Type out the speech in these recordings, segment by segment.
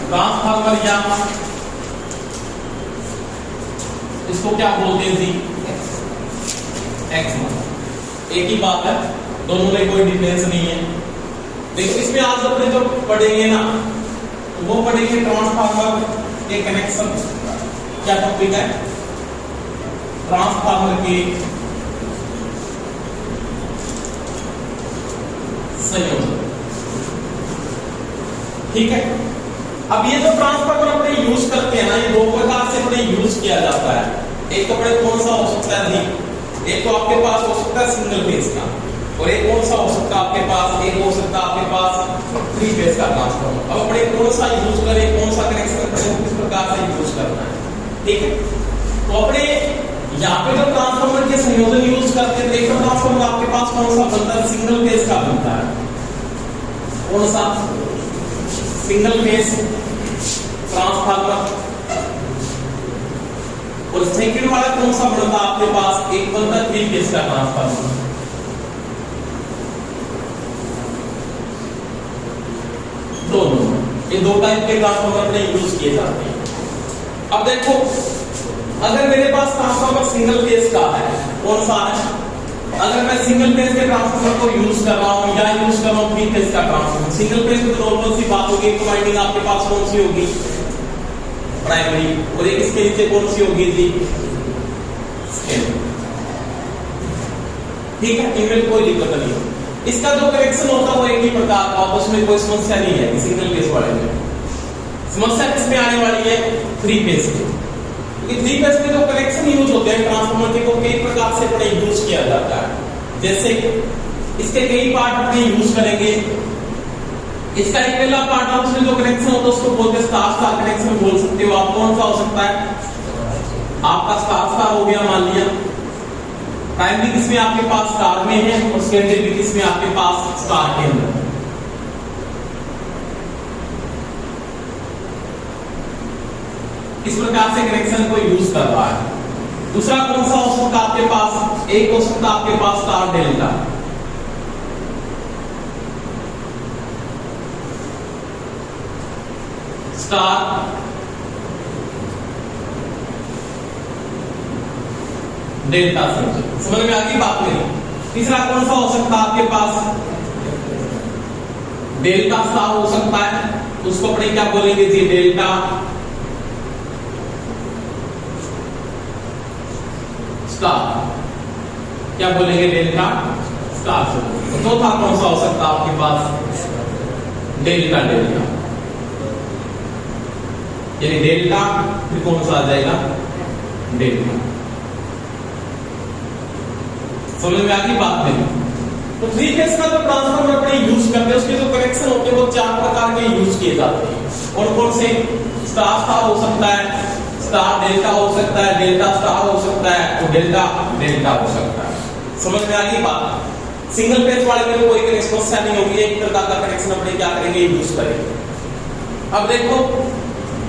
Transformer या इसको क्या बोलते हैं जी, एक्स। एक ही बात है, दोनों में कोई डिफरेंस नहीं है। देखो इसमें आज अपने जो पढ़ेंगे ना वो पढ़ेंगे ट्रांसफार्मर के कनेक्शन। क्या टॉपिक है? ट्रांसफार्मर के संयोजन। ठीक है। अब ये जो ट्रांसफार्मर अपने यूज करते हैं ना, ये दो प्रकार से अपने यूज किया जाता है। एक कपड़े कौन सा हो सकता है, एक तो आपके पास हो सकता है सिंगल फेज का, और एक कौन सा हो सकता है आपके पास, एक हो सकता है आपके पास 3 फेज का ट्रांसफार्मर। अब अपने कौन सा यूज करें, कौन सा कनेक्शन करें, किस प्रकार से यूज करना है। ठीक है। तो अपने यहाँ पे जो ट्रांसफार्मर के संयोजन यूज करते हैं, एक ट्रांसफार्मर आपके पास कौन सा बनता है, सिंगल फेज का बनता है। कौन सा? Single phase transformer. और सेकंड वाला कौन सा बनता है आपके पास, एक बनता है 3 फेज का ट्रांसफार्मर। दोनों, ये दो टाइप के ट्रांसफार्मर अपने यूज किए जाते हैं। अब देखो अगर मेरे पास ट्रांसफार्मर सिंगल फेज का है, कौन सा है, अगर मैं सिंगल फेज के ट्रांसफार्मर को यूज कर रहा हूं या यूज कर रहा हूं 3 फेज का ट्रांसफार्मर, सिंगल फेज में तो नॉर्मल सी बात होगी, एक वाइंडिंग आपके पास कौन सी होगी, प्राइमरी, और एक इसके नीचे कौन सी होगी जी, सेकेंडरी। ठीक है, इनमें कोई दिक्कत नहीं है। इसका जो कनेक्शन होता है वो एक ही प्रकार का, उसमें कोई समस्या नहीं है सिंगल फेज वाले में। समस्या किसमें आने वाली है, 3 फेज में। 3 फेज में जो कनेक्शन यूज होते हैं ट्रांसफार्मर के, वो कई प्रकार से अपने यूज किया जाता है। जैसे इसके कई पार्ट अपने यूज करेंगे। इसका एक पहला पार्ट है, उसमें जो कनेक्शन होता है उसको बोलते हैं स्टार स्टार कनेक्शन बोल सकते हो आप। कौन सा हो सकता है, आपका स्टार स्टार हो गया मान लिया। प्राइमरी किसमें आपके पास, स्टार में है, और सेकेंडरी भी किसमें आपके पास, स्टार के अंदर। इस प्रकार से कनेक्शन को यूज कर रहा है। दूसरा कौन सा हो सकता है आपके पास, एक हो सकता है आपके पास स्टार डेल्टा। स्टार डेल्टा समझ में आ गई बात मेरी। तीसरा कौन सा हो सकता है आपके पास, डेल्टा स्टार हो सकता है, उसको अपने क्या बोलेंगे जी, डेल्टा स्टार। क्या बोलेंगे, डेल्टा स्टार। चौथा कौन सा हो सकता है आपके पास, डेल्टा डेल्टा, यानी डेल्टा फिर कौन सा आ जाएगा, डेल्टा। समझ में आ गई बात मेरी। तो 3 फेज का जो ट्रांसफार्मर अपने यूज करते हैं, उसके जो कनेक्शन होते हैं वो 4 प्रकार के यूज किए जाते हैं। और कौन से, स्टार स्टार हो सकता है, स्टार डेल्टा हो सकता है, डेल्टा स्टार हो सकता है, और डेल्टा डेल्टा हो सकता है। समझ में आ गई बात। सिंगल फेज वाले में कोई समस्या नहीं होगी, एक प्रकार का कनेक्शन अपने क्या करेंगे, यूज करेंगे। अब देखो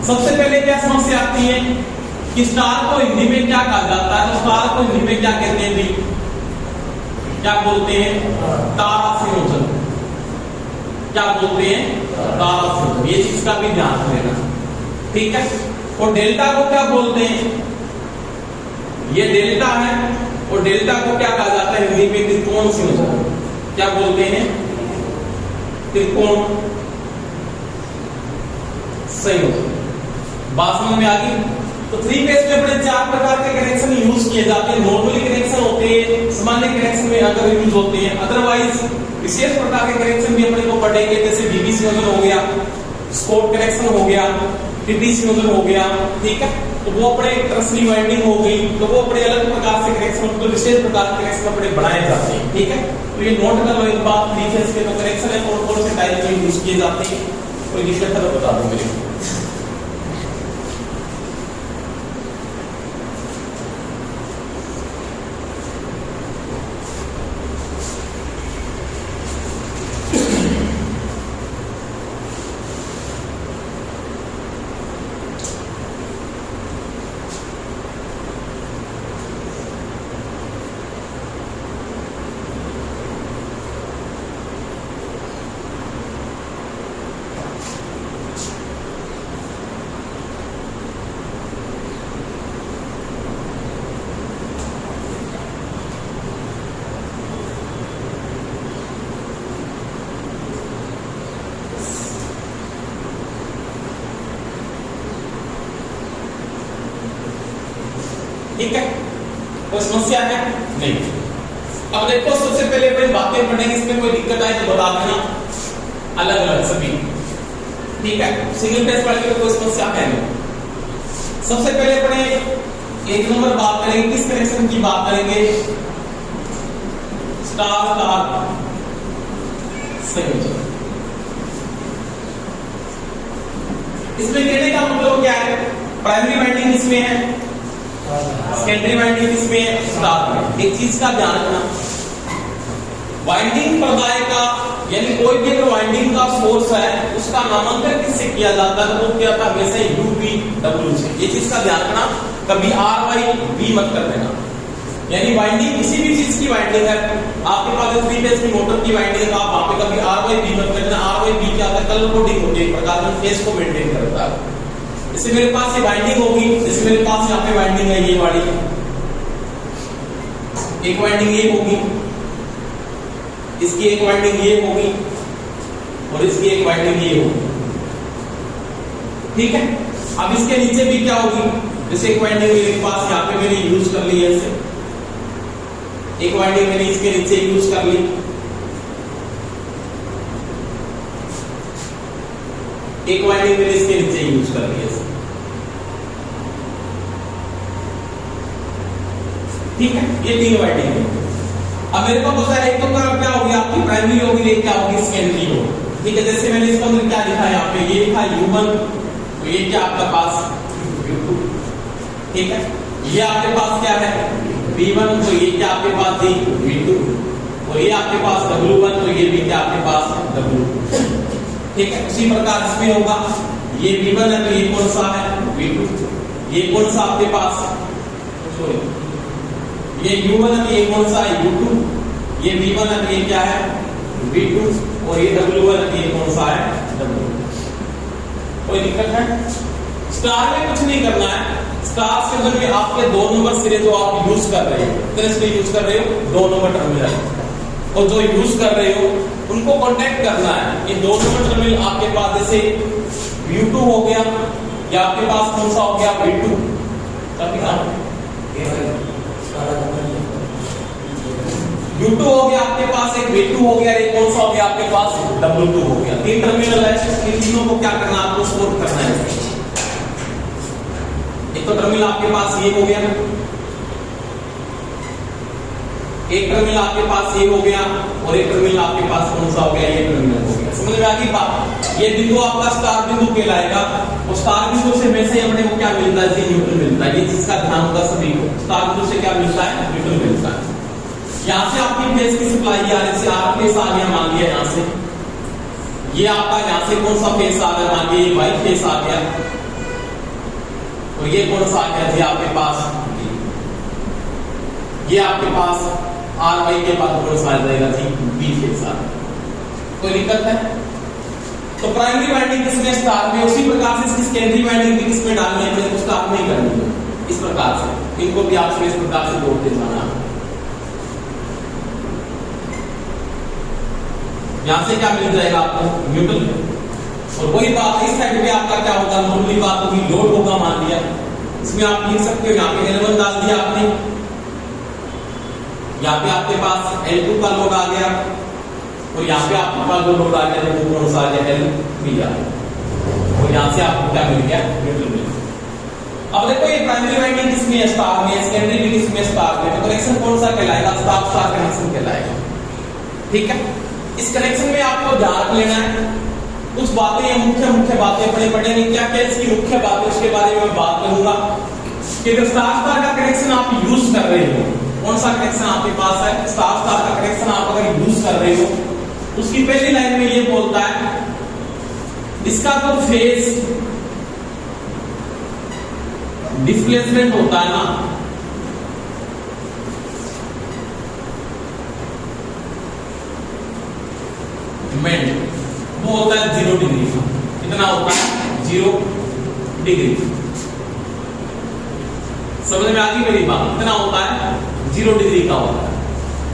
सबसे पहले क्या समस्या आती है कि स्टार को हिंदी में क्या कहा जाता है, तो स्टार को हिंदी में क्या कहते हैं भी, क्या बोलते हैं, तारा संयोजन। क्या बोलते हैं, तारा संयोजन। ये चीज का भी ध्यान रखना। ठीक है। और डेल्टा को क्या बोलते हैं, ये डेल्टा है, और डेल्टा को क्या कहा जाता है हिंदी में, त्रिकोण संयोजन। क्या बोलते हैं, त्रिकोण संयोजन। बात समझ में आ गई। तो 3 फेज में अपने 4 प्रकार के कनेक्शन यूज किए जाते हैं। नॉर्मली कनेक्शन होते हैं, सामान्य कनेक्शन में अगर यूज होते हैं, अदरवाइज विशेष प्रकार के कनेक्शन भी अपने को पढ़ेंगे, जैसे बीबी संयोजन हो गया, स्पोर्ट कनेक्शन हो गया, टीटी संयोजन हो गया। ठीक है। तो वो अपने ट्रसली वाइंडिंग हो गई, तो वो अपने अलग प्रकार से कनेक्शन, तो विशेष प्रकार के कनेक्शन अपने बनाए जाते हैं। ठीक है। तो ये नोट कर लो एक बात, 3 फेज के जो कनेक्शन है कौन कौन से टाइप के यूज किए जाते हैं, और ये खत्म बता दूं मेरे को। ठीक है, कोई समस्या है नहीं। अब देखो सबसे पहले अपनी बातें पढ़ेंगे, इसमें कोई दिक्कत आए तो बता देना, अलग अलग सभी, ठीक है। सिंगल टेस्ट पढ़ के कोई समस्या है नहीं। सबसे पहले अपने एक नंबर बात करेंगे, किस कनेक्शन की बात करेंगे, स्टार स्टार संयोजन। इसमें कहने का मतलब क्या है, प्राइमरी वाइंडिंग इसमें है, सेकेंडरी वाइंडिंग इसमें है, स्टार में। एक चीज का ध्यान रखना, वाइंडिंग प्रदाय का यानी कोई भी अगर वाइंडिंग का सोर्स है उसका नामांकन किससे किया जाता है, तो वो क्या था वैसे UV से। ये चीज का ध्यान रखना, कभी RYB मत कर देना। यानी वाइंडिंग किसी भी चीज की वाइंडिंग है, आपके पास 3 फेज की मोटर की वाइंडिंग है तो आप वहां पे कभी RYB मत कर देना। RYB क्या होता है, कलर कोडिंग होती है, एक प्रकार का फेज को मेंटेन करता है। जैसे मेरे पास ये वाइंडिंग होगी, जैसे मेरे पास यहाँ पे वाइंडिंग है ये वाली, एक वाइंडिंग ये होगी, इसकी एक वाइंडिंग ये होगी और इसकी एक वाइंडिंग ये होगी, ठीक है। अब इसके नीचे भी क्या होगी, जैसे एक वाइंडिंग मेरे पास यहाँ पे मैंने यूज कर ली है, ऐसे एक वाइंडिंग मैंने इसके नीचे यूज कर ली, एक वाइंडिंग मैंने इसके नीचे यूज कर ली है, ठीक है। ये 3 वाइंडिंग है। अब मेरे को पता है एक तो क्या होगी आपकी प्राइमरी होगी, एक क्या होगी सेकेंडरी होगी, ठीक है। जैसे मैंने इसको अंदर क्या लिखा है, यहाँ पे ये लिखा U1, तो ये क्या आपका पास U2, ठीक है। ये आपके पास क्या है V1, तो ये क्या आपके पास थी V2, और ये आपके पास W1, तो ये भी क्या आपके पास W2, ठीक है। उसी प्रकार इसमें होगा, ये V1 है तो ये कौन सा है V2, ये कौन सा आपके पास सॉरी ये U1 है तो ये कौन सा है U2, ये V1 है तो ये क्या है V2, और ये W1 है तो ये कौन सा है W2। कोई दिक्कत है? स्टार में कुछ नहीं करना है, स्टार के अंदर में आपके 2 नंबर सिरे जो आप यूज कर रहे हो, कितने सिरे यूज कर रहे हो, 2 नंबर टर्मिनल, और जो यूज कर रहे हो उनको कांटेक्ट करना है। ये 2 नंबर टर्मिनल आपके पास जैसे U2 हो गया, या आपके पास कौन सा हो गया V2, U2 हो गया आपके पास, एक V2 हो गया, एक कौन सा हो गया आपके पास W2 हो गया। 3 टर्मिनल है, इन तीनों को क्या करना है आपको सपोर्ट करना है। एक तो टर्मिनल आपके पास ये हो गया, एक टर्मिनल आपके पास ये हो गया, और एक टर्मिनल आपके पास कौन सा हो गया, ये टर्मिनल हो गया। समझ में आ गई बात? ये बिंदु आपका स्टार बिंदु कहलाएगा, और स्टार बिंदु से हमेशा ही अपने को क्या मिलता है, न्यूट्रल मिलता है। ये चीज का ध्यान होगा सभी को, स्टार बिंदु से क्या मिलता है, न्यूट्रल मिलता है। यहाँ से आपकी फेज की सप्लाई आ रही है, आर फेज आ गया मान लिया, यहाँ से ये आपका यहाँ से कौन सा फेज आ गया, मान लिया वाई फेज आ गया, और ये कौन सा आ गया जी आपके पास, ये आपके पास आर वाई के बाद कौन सा आ जाएगा जी बी फेज आ गया। कोई दिक्कत है? तो प्राइमरी वाइंडिंग किसमें, स्टार में। उसी प्रकार से इसकी सेकेंडरी वाइंडिंग भी किसमें डालनी है, अपने को स्टार में ही करनी है। इस प्रकार से इनको भी आपसे इस प्रकार से जोड़ते जाना है। यहां से क्या मिल जाएगा आपको न्यूट्रल, और वही बात इस साइड पे आपका क्या होगा, नॉर्मली बात होगी लोड होगा मान लिया, इसमें आप लिख सकते हो यहाँ पे L1 डाल दिया आपने, यहाँ पे आपके पास L2 का लोड आ गया, और यहाँ पे आपके पास जो लोड आ गया वो कौन सा आ गया, L3 आ गया, और यहाँ से आपको क्या मिल गया, न्यूट्रल मिल गया। अब देखो ये प्राइमरी वाइंडिंग किसमें है, स्टार में, सेकेंडरी भी किसमें, स्टार में। तो कनेक्शन कौन सा कहलाएगा, स्टार स्टार कनेक्शन कहलाएगा, ठीक है। इस कनेक्शन में आपको ध्यान रख लेना है कुछ बातें, ये मुख्य बातें अपने पढ़ेंगे, क्या क्या इसकी मुख्य बातें उसके बारे में मैं बात करूंगा। कि अगर स्टार स्टार का कनेक्शन आप यूज कर रहे हो, कौन सा कनेक्शन आपके पास है, स्टार स्टार का कनेक्शन आप अगर यूज कर रहे हो, उसकी पहली लाइन में ये बोलता है इसका जो फेज डिस्प्लेसमेंट होता है ना, वो होता है 0 डिग्री का। कितना होता है, 0 डिग्री। समझ में आ गई मेरी बात? कितना होता है, 0 डिग्री का होता है।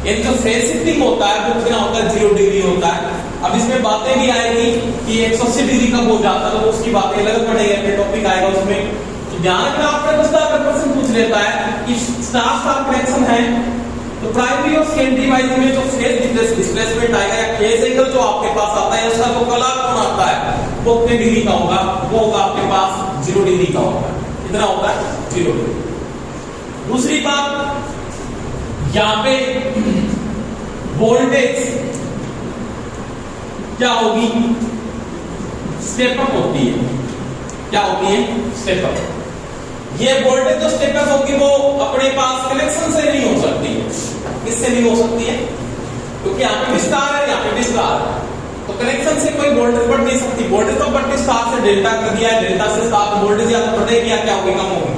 एक जो फेज शिफ्टिंग होता है वो कितना होता है, 0 डिग्री होता है। अब इसमें बातें भी आएगी कि 180 डिग्री का हो जाता है, तो उसकी बातें अलग पड़ेगी, टॉपिक आएगा उसमें। तो ध्यान रखना, आपका 10% पूछ लेता है कि स्टार स्टार कनेक्शन है तो प्राइमरी और सेकेंडरी वाइज में जो फेज डिस्प्लेसमेंट आएगा या फेज एंगल जो आपके पास आता है उसका जो कलर कौन आता है वो कितने डिग्री का होगा, वो होगा आपके पास 0 डिग्री का होगा। कितना होता है 0 डिग्री। दूसरी बात यहां पे वोल्टेज क्या होगी, स्टेप अप होती है। क्या होती है, स्टेप अप। ये वोल्टेज जो स्टेप अप होगी वो अपने पास कनेक्शन से नहीं हो सकती है। किससे नहीं हो सकती है, क्योंकि यहाँ पे भी स्टार है, यहाँ पे भी स्टार है, तो कनेक्शन से कोई वोल्टेज बढ़ नहीं सकती। वोल्टेज तो बढ़ती स्टार से डेल्टा कर दिया है, डेल्टा से स्टार वोल्टेज या तो बढ़ेगी या क्या होगी, कम होगी।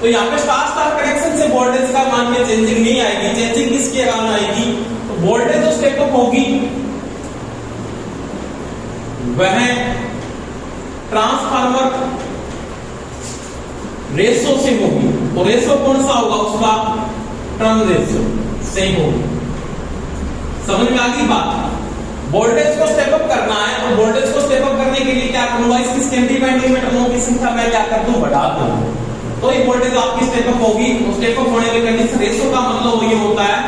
तो यहाँ पे स्टार स्टार कनेक्शन से वोल्टेज का मान में चेंजिंग नहीं आएगी। चेंजिंग किसके कारण आएगी, तो वोल्टेज जो स्टेप अप होगी वह ट्रांसफार्मर रेशो से होगी। और रेशो कौन सा होगा, उसका टर्न रेशो सेम होगी। समझ में आ गई बात। वोल्टेज को स्टेप अप करना है और वोल्टेज को स्टेप अप करने के लिए क्या करूंगा, इसकी सेकेंडरी वाइंडिंग में टर्नों की संख्या मैं क्या कर दूं, बढ़ा दूं, तो ये वोल्टेज आपकी स्टेप अप होगी। और स्टेप अप होने में कंडीशन रेशो का मतलब ये होता है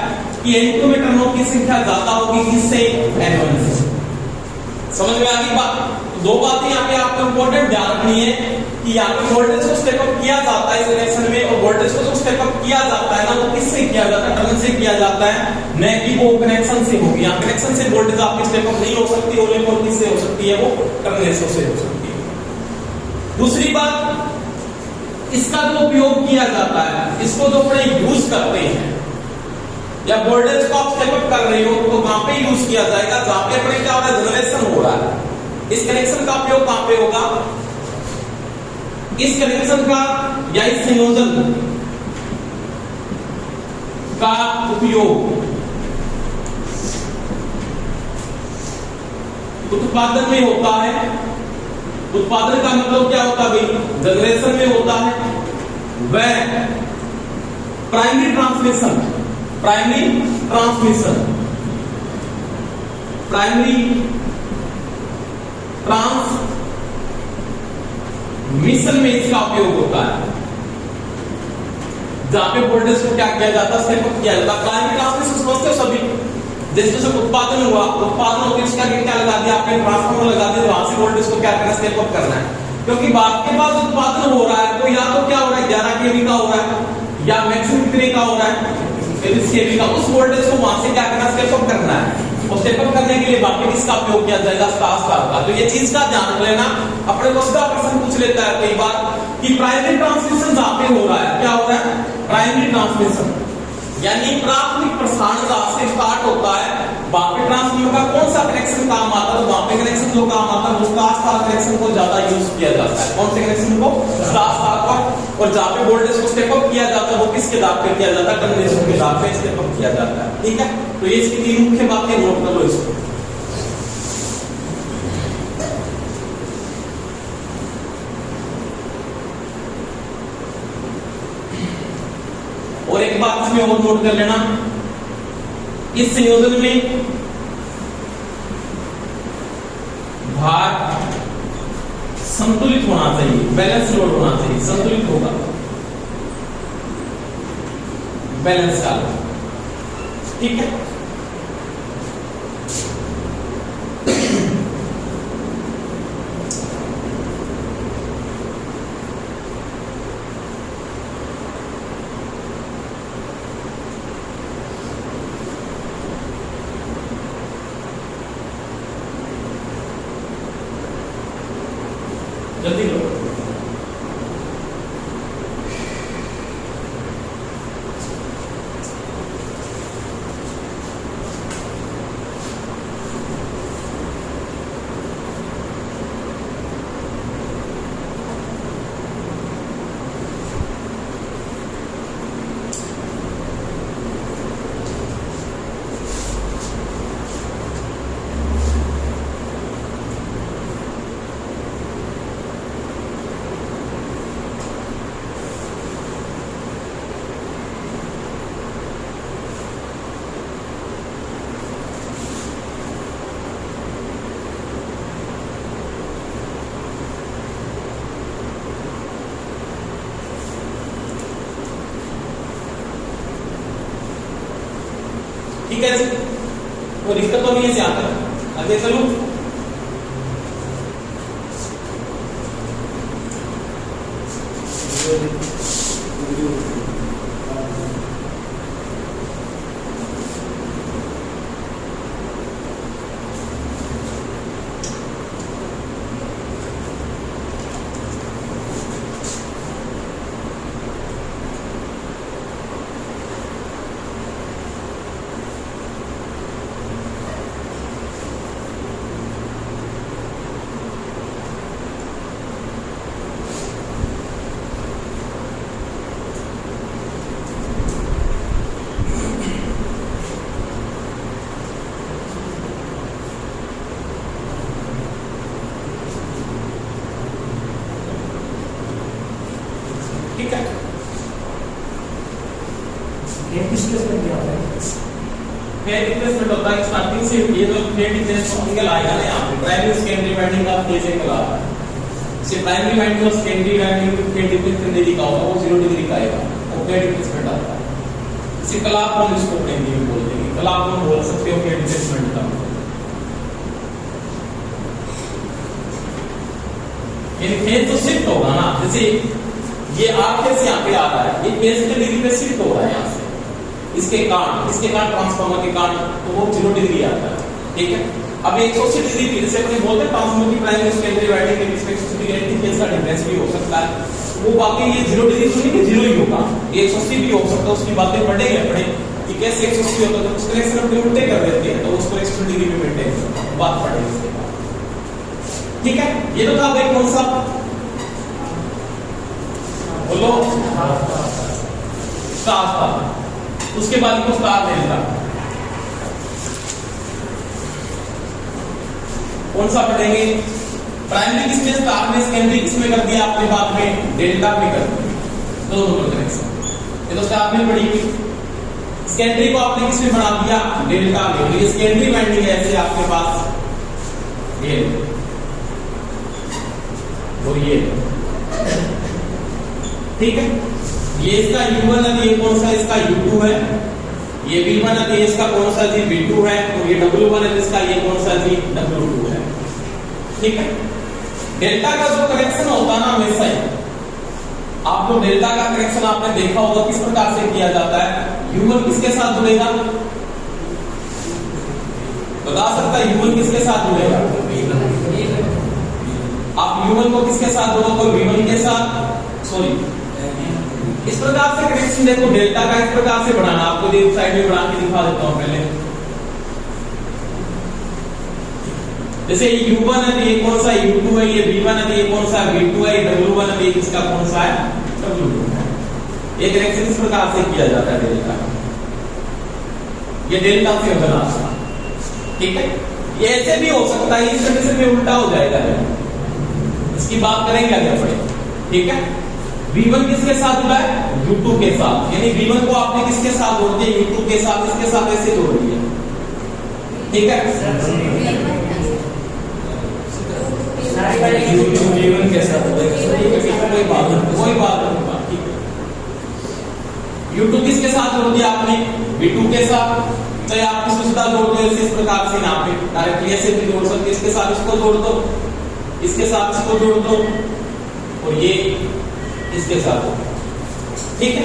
कि N2 में टर्नों की संख्या ज्यादा होगी किससे, N1 से। समझ में आ गई बात। दो बातें यहाँ पे आपको इंपॉर्टेंट ध्यान रखनी है कि यहाँ पे वोल्टेज को स्टेप अप किया जाता है इस कनेक्शन में, और वोल्टेज को जो स्टेप अप किया जाता है ना वो किससे किया जाता है, टर्न से किया जाता है, न कि वो कनेक्शन से होगी। यहाँ कनेक्शन से वोल्टेज आपकी स्टेप अप नहीं हो सकती, ओनली और किससे हो सकती है, वो टर्न रेशो से हो सकती है। दूसरी बात, इसका जो उपयोग किया जाता है, इसको जो अपने यूज करते हैं या वोल्टेज को आप स्टेप अप कर रहे हो तो वहां पे यूज किया जाएगा जहां पे अपने क्या हो रहा है, जनरेशन हो रहा है। इस कनेक्शन का उपयोग कहां पे होगा, इस कनेक्शन का या इस संयोजन का उपयोग उत्पादन में होता है। उत्पादन का मतलब क्या होता है भाई, जनरेशन में होता है। वह primary transmission, primary transmission, primary transmission में इसका उपयोग होता है, जहां पे वोल्टेज को क्या किया जाता है, स्टेप अप किया जाता है। प्राइमरी ट्रांसमिशन समझते हो सभी, जैसे जैसे उत्पादन हुआ, उत्पादन होकर इसका क्या लगा दिया आपने, ट्रांसफार्मर लगा दिया, वहां से वोल्टेज को क्या करना, स्टेप अप करना है। क्योंकि आपके पास उत्पादन हो रहा है तो या तो क्या हो रहा है, 11 केवी का हो रहा है या मैक्सिमम कितने का हो रहा है, 23 केवी का। उस वोल्टेज को वहां से क्या करना, स्टेप अप करना है। और स्टेप अप करने के लिए बाकी किसका उपयोग किया जाएगा, स्टार स्टार का। तो ये चीज का ध्यान रख लेना। अपने को सीधा प्रश्न पूछ लेता है कई बार कि प्राइमरी ट्रांसमिशन जहां पे हो रहा है, क्या हो रहा है, प्राइमरी ट्रांसमिशन यानी प्राथमिक प्रसारण जहां से स्टार्ट होता है, वहां पे ट्रांसफार्मर का कौन सा कनेक्शन काम आता है, वहां पे कनेक्शन जो काम आता है वो स्टार स्टार कनेक्शन को ज्यादा यूज किया जाता है। कौन से कनेक्शन को, स्टार स्टार का। और जहां पे वोल्टेज को स्टेप अप किया जाता है वो किसके दाब पे किया जाता है, टर्मिनेशन के दाब पे स्टेप अप किया जाता है। ठीक है, तो ये इसकी तीन मुख्य बातें नोट कर लो इसको। और एक बात इसमें और नोट कर लेना, इस संयोजन में भार संतुलित होना चाहिए, बैलेंस लोड होना चाहिए, संतुलित होगा, बैलेंस का। ठीक है, जल्दी लो। ठीक है जी, तो दिक्कत तो नहीं है यहाँ तक। आगे चलो, ठीक है। फेयर डिस्प्लेसमेंट होता है स्टार्टिंग से, ये जो फेयर डिस्प्लेसमेंट एंगल आएगा ना यहाँ पे प्राइमरी सेकेंडरी वाइंडिंग का फेज एंगल आ रहा है, से प्राइमरी वाइंडिंग और सेकेंडरी वाइंडिंग में फेयर डिस्प्लेसमेंट नहीं लिखा होगा, वो 0 डिग्री का आएगा, वो फेयर डिस्प्लेसमेंट आता है। इसे कलाप हम इसको हिंदी में बोल देंगे, कलाप हम बोल सकते हो फेयर डिस्प्लेसमेंट का। यानी फेज तो शिफ्ट होगा ना, जैसे ये आगे से यहाँ पे आ रहा है, ये फेज के डिग्री पे शिफ्ट हो रहा है यहाँ से, इसके कारण ट्रांसफार्मर के कारण, तो वो 0 डिग्री आता है। ठीक है, अब 180 डिग्री की, जैसे अपने बोलते हैं ट्रांसफार्मर की प्राइमरी सेकेंडरी वाइंडिंग के बीच में 180 डिग्री फेज का डिफरेंस भी हो सकता है, वो बाकी ये 0 डिग्री तो नहीं कि 0 ही होगा, 180 भी हो सकता है, उसकी बातें पढ़ेंगे अपने कि कैसे 180 होता है, तो उसके कनेक्शन अपने उल्टे कर देते हैं, तो उसको 180 डिग्री में मेंटेन बात पढ़ेंगे इसके बाद। ठीक है, ये तो था भाई कौन सा, बोलो स्टार था, उसके बाद को स्टार डेल्टा, कौन सा पढ़ेंगे, प्राइमरी किसमें, स्टार में, सेकेंडरी किसमें कर दिया आपने, बाद में डेल्टा में कर दिया, दोनों कनेक्शन, ये तो स्टार में पड़ी हुई। सेकेंडरी को आपने किसमें बना दिया, डेल्टा में, तो ये सेकेंडरी वाइंडिंग है ऐसे आपके पास ये, और ये ठीक है, ये इसका U1 है, ये कौन सा इसका U2 है, ये V1 है, इसका कौन सा जी V2 है, और ये W1 है, इसका ये कौन सा जी W2 है। ठीक है, डेल्टा का जो कनेक्शन होता है ना हमेशा ही, आप लोग डेल्टा का कनेक्शन आपने देखा होगा किस प्रकार से किया जाता है, U1 किसके साथ जुड़ेगा, बता सकता है U1 किसके साथ जुड़ेगा, आप U1 को किसके साथ जोड़ो, कोई V1 के साथ, सॉरी इस प्रकार से कनेक्शन देखो, डेल्टा का इस प्रकार से बनाना, आपको एक साइड में बना के दिखा देता हूं पहले, जैसे ये U1 है, ये कौन सा U2 है, ये V1 है, ये कौन सा V2 है, ये W1 है, ये किसका कौन सा है W2 है। ये कनेक्शन इस प्रकार से किया जाता है डेल्टा का, ये डेल्टा से बना। ठीक है, ये ऐसे भी हो सकता है, इस कंडीशन में उल्टा हो जाएगा, इसकी बात करेंगे आगे बढ़े। ठीक है, V1 किसके साथ जुड़ा है, U2 के साथ, यानी V1 को आपने किसके साथ जोड़ दिया, U2 के साथ, इसके साथ ऐसे जोड़ दिया। ठीक है, V1 के साथ कोई बात नहीं, U2 किसके साथ जोड़ दिया आपने, V2 के साथ, चाहे आप किसके साथ जोड़ दो, इस प्रकार से यहाँ पे डायरेक्टली ऐसे भी जोड़ सकते, इसके साथ इसको जोड़ दो, इसके साथ इसको जोड़ दो, और ये इसके साथ। ठीक है,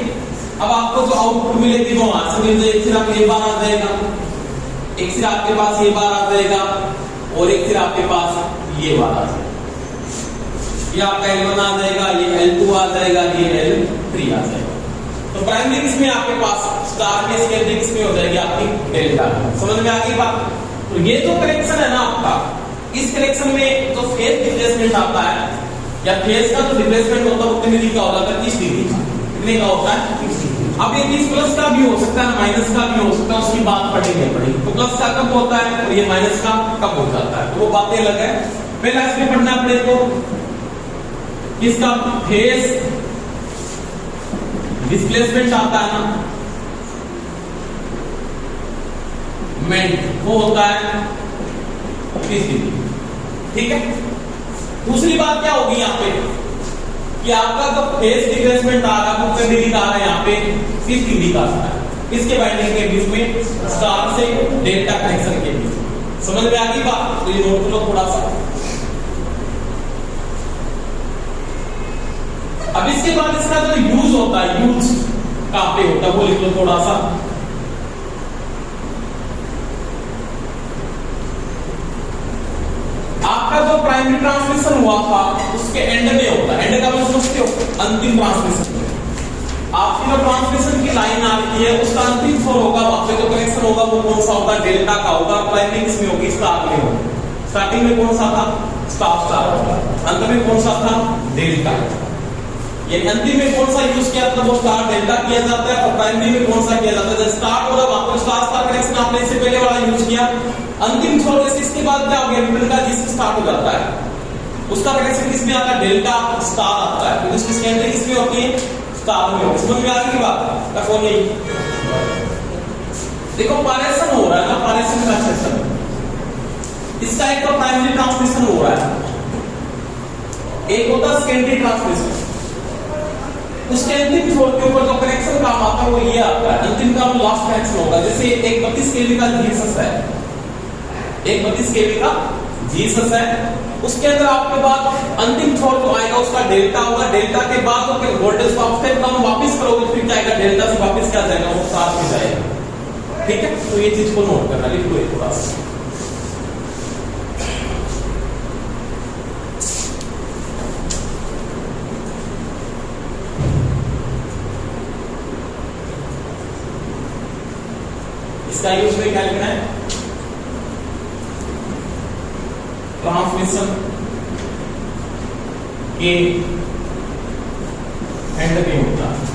अब आपको जो आउटपुट मिलेगी वो वहां से मिल जाएगी, एक सिर्फ ये बार आ जाएगा, एक सिर्फ आपके पास ये बार आ जाएगा, और एक सिर्फ आपके पास ये बार आ जाएगा, ये आपका L1 आ जाएगा, ये L2 आ जाएगा, ये L3 आ जाएगा। तो प्राइमरी किसमें आपके पास, स्टार में, सेकेंडरी किसमें हो जाएगी आपकी डेल्टा। समझ में आ गई बात। तो ये जो कनेक्शन है ना आपका, इस कनेक्शन में जो फेज डिस्प्लेसमेंट आता है, या फेज का जो डिस्प्लेसमेंट होता है वो कितने डिग्री का होता है, 30 डिग्री का। कितने का होता है, 30 डिग्री। अब ये 30 प्लस का भी हो सकता है, माइनस का भी हो सकता है, उसकी बात पढ़ेंगे। तो प्लस का कब होता है और ये माइनस का कब हो जाता है, तो वो बातें अलग है। पहला इसमें पढ़ना अपने को, इसका फेज डिस्प्लेसमेंट आता है ना, वो होता है 30 डिग्री। ठीक है, दूसरी बात क्या होगी यहाँ पे कि आपका जो फेज डिस्प्लेसमेंट आ रहा है वो कितने डिग्री का आ रहा है, यहाँ पे 30 डिग्री का आता है। किसके बाइंडिंग के बीच में, स्टार से डेल्टा कनेक्शन के बीच। समझ में आ गई बात? तो ये नोट लो थोड़ा सा। अब इसके बाद इसका जो यूज होता है, यूज कहां पे होता है वो लिख लो थोड़ा सा। आपका जो प्राइमरी ट्रांसमिशन हुआ था उसके एंड में होता है, एंड का मतलब समझते हो, अंतिम ट्रांसमिशन। आपकी जो ट्रांसमिशन की लाइन आती है उसका अंतिम छोर होगा, वहां पे जो कनेक्शन होगा वो कौन सा होगा, डेल्टा का होगा। प्राइमरी किसमें होगी, स्टार में होगी। स्टार्टिंग में कौन सा था, स्टार स्टार होगा, अंत में कौन सा था, डेल्टा। ये अंतिम में कौन सा यूज किया था, वो स्टार डेल्टा किया जाता है, और प्राइमरी में कौन सा किया जाता है, जब स्टार्ट होगा वहां पर स्टार स्टार कनेक्शन आपने इससे पहले वाला यूज किया। अंतिम छोर से इसके बाद क्या हो गया, न्यूट्रल का जिससे स्टार्ट हो जाता है उसका कनेक्शन किसमें आता है, डेल्टा स्टार आता है। तो इसकी एंट्री किसमें होती है, स्टार में होती है। समझ में आ गई बात? रखो नहीं, देखो पारेषण हो रहा है ना, पारेषण का सेक्शन। इसका एक तो प्राइमरी ट्रांसमिशन हो रहा है, एक होता है सेकेंडरी ट्रांसमिशन। उसके अंतिम छोर के ऊपर जो कनेक्शन काम आता है वो ये आता है, अंतिम का लास्ट कनेक्शन होगा। जैसे एक 32 केवी का जीसस है, एक 32 केवी का जीसस है, उसके अंदर आपके पास अंतिम छोर जो आएगा उसका डेल्टा होगा। डेल्टा के बाद तो वोल्टेज को आप स्टेप डाउन वापस करोगे, फिर क्या आएगा, डेल्टा से वापस क्या जाएगा, वो स्टार में जाएगा। ठीक है, तो ये चीज को नोट करना, लिख लो थोड़ा सा। इसका यूज में क्या लिखना है, ट्रांसमिशन के एंड पे होता है।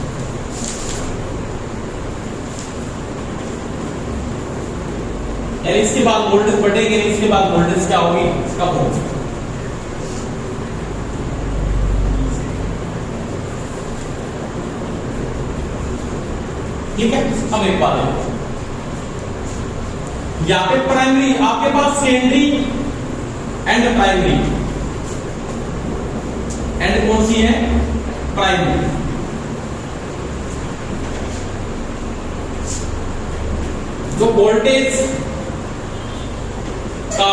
यानी इसके बाद वोल्टेज बढ़ेगी नहीं, इसके बाद वोल्टेज क्या होगी, कम होगी। ठीक है, अब एक बात है, यहाँ पे प्राइमरी आपके पास सेकेंडरी एंड प्राइमरी, एंड कौन सी है, प्राइमरी। जो वोल्टेज का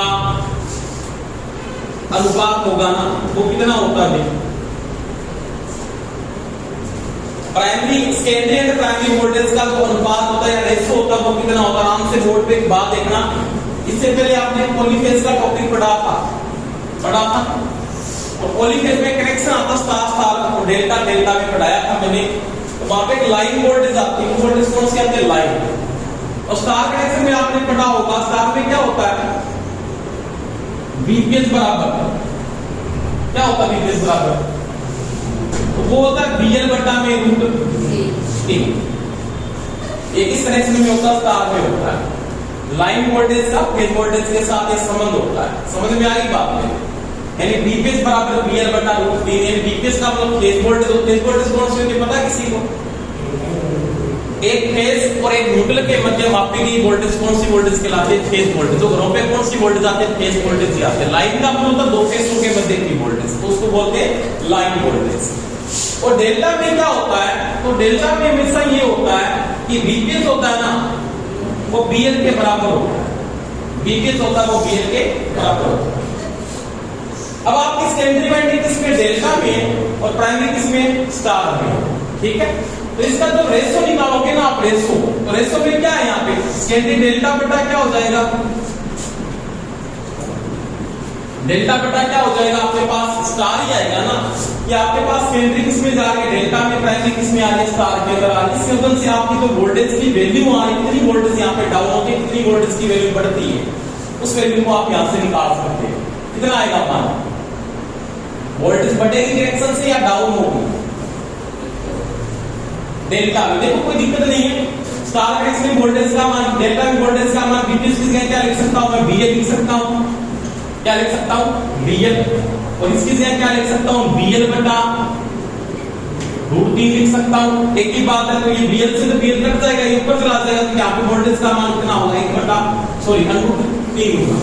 अनुपात होगा ना वो कितना होता है, primary secondary and primary voltage का जो अनुपात होता है या रेशो होता है वो कितना होता है। आराम से बोर्ड पे एक बात देखना, इससे पहले आपने पॉलीफेज का टॉपिक पढ़ा था और पॉलीफेज में कनेक्शन आता स्टार स्टार और डेल्टा डेल्टा में पढ़ाया था मैंने। तो वहां पे एक लाइन वोल्टेज आती है, वोल्टेज कौन सी आती है, लाइन। और स्टार कनेक्शन में आपने पढ़ा होगा, स्टार में क्या होता है, बीपीएस बराबर, क्या होता है बीपीएस बराबर, तो वो होता है बीएल बटा में रूट टी। एक इस कनेक्शन में होता है, स्टार में होता है। लाइन वोल्टेज का फेज वोल्टेज के साथ एक संबंध होता है। समझ में आ गई बात में? यानी बीपीएस बराबर बीएल बटा रूट टी। यानी बीपीएस का मतलब फेज वोल्टेज, और फेज वोल्टेज कौन सी होती है पता है किसी को? एक फेज और एक न्यूट्रल के मध्य मापी गई वोल्टेज कौन सी वोल्टेज कहलाती है, फेज वोल्टेज। तो घरों पे कौन सी वोल्टेज आती है, फेज वोल्टेज ही आती है। लाइन का मतलब होता है दो फेजों के मध्य की वोल्टेज, तो उसको बोलते हैं लाइन वोल्टेज। और डेल्टा में क्या होता है, तो डेल्टा में हमेशा ये होता है कि बीपीएस होता है ना वो बीएल के बराबर होता है, बीपीएस होता है वो बीएल के बराबर होता है। अब आपकी सेकेंडरी वाइंडिंग किसमें, डेल्टा में, और प्राइमरी किसमें, स्टार में। ठीक है, तो इसका जो रेशो निकालोगे ना आप, रेशो, तो रेशो में क्या है यहाँ पे, सेकेंडरी डेल्टा बटा क्या हो जाएगा, डेल्टा बटा क्या हो जाएगा, आपके पास स्टार ही आएगा ना, कि आपके पास सेकेंडरी किसमें जा रही है, डेल्टा में, प्राइमरी किसमें आ रही है, स्टार के अंदर आ रही है। इस वजह से आपकी जो वोल्टेज की वैल्यू आ रही है, कितनी वोल्टेज यहाँ पे डाउन होती है, कितनी वोल्टेज की वैल्यू बढ़ती है, उस वैल्यू को आप यहाँ से निकाल सकते हैं। कितना आएगा मान, वोल्टेज बढ़ेगी कनेक्शन से या डाउन होगी, डेल्टा में। देखो कोई दिक्कत नहीं है, स्टार कनेक्शन में वोल्टेज का मान, डेल्टा में वोल्टेज का मान, बीपीएस की जगह क्या लिख सकता हूं मैं, बीएल लिख सकता हूं, क्या लिख सकता हूं, बीएल। और इसकी जगह क्या लिख सकता हूं, बीएल बटा रूट 3 लिख सकता हूं। एक ही बात है, तो ये बीएल से तो बीएल कट जाएगा, ये ऊपर चला जाएगा, तो यहाँ पे वोल्टेज का मान कितना होगा, 1 बटा √3 होगा।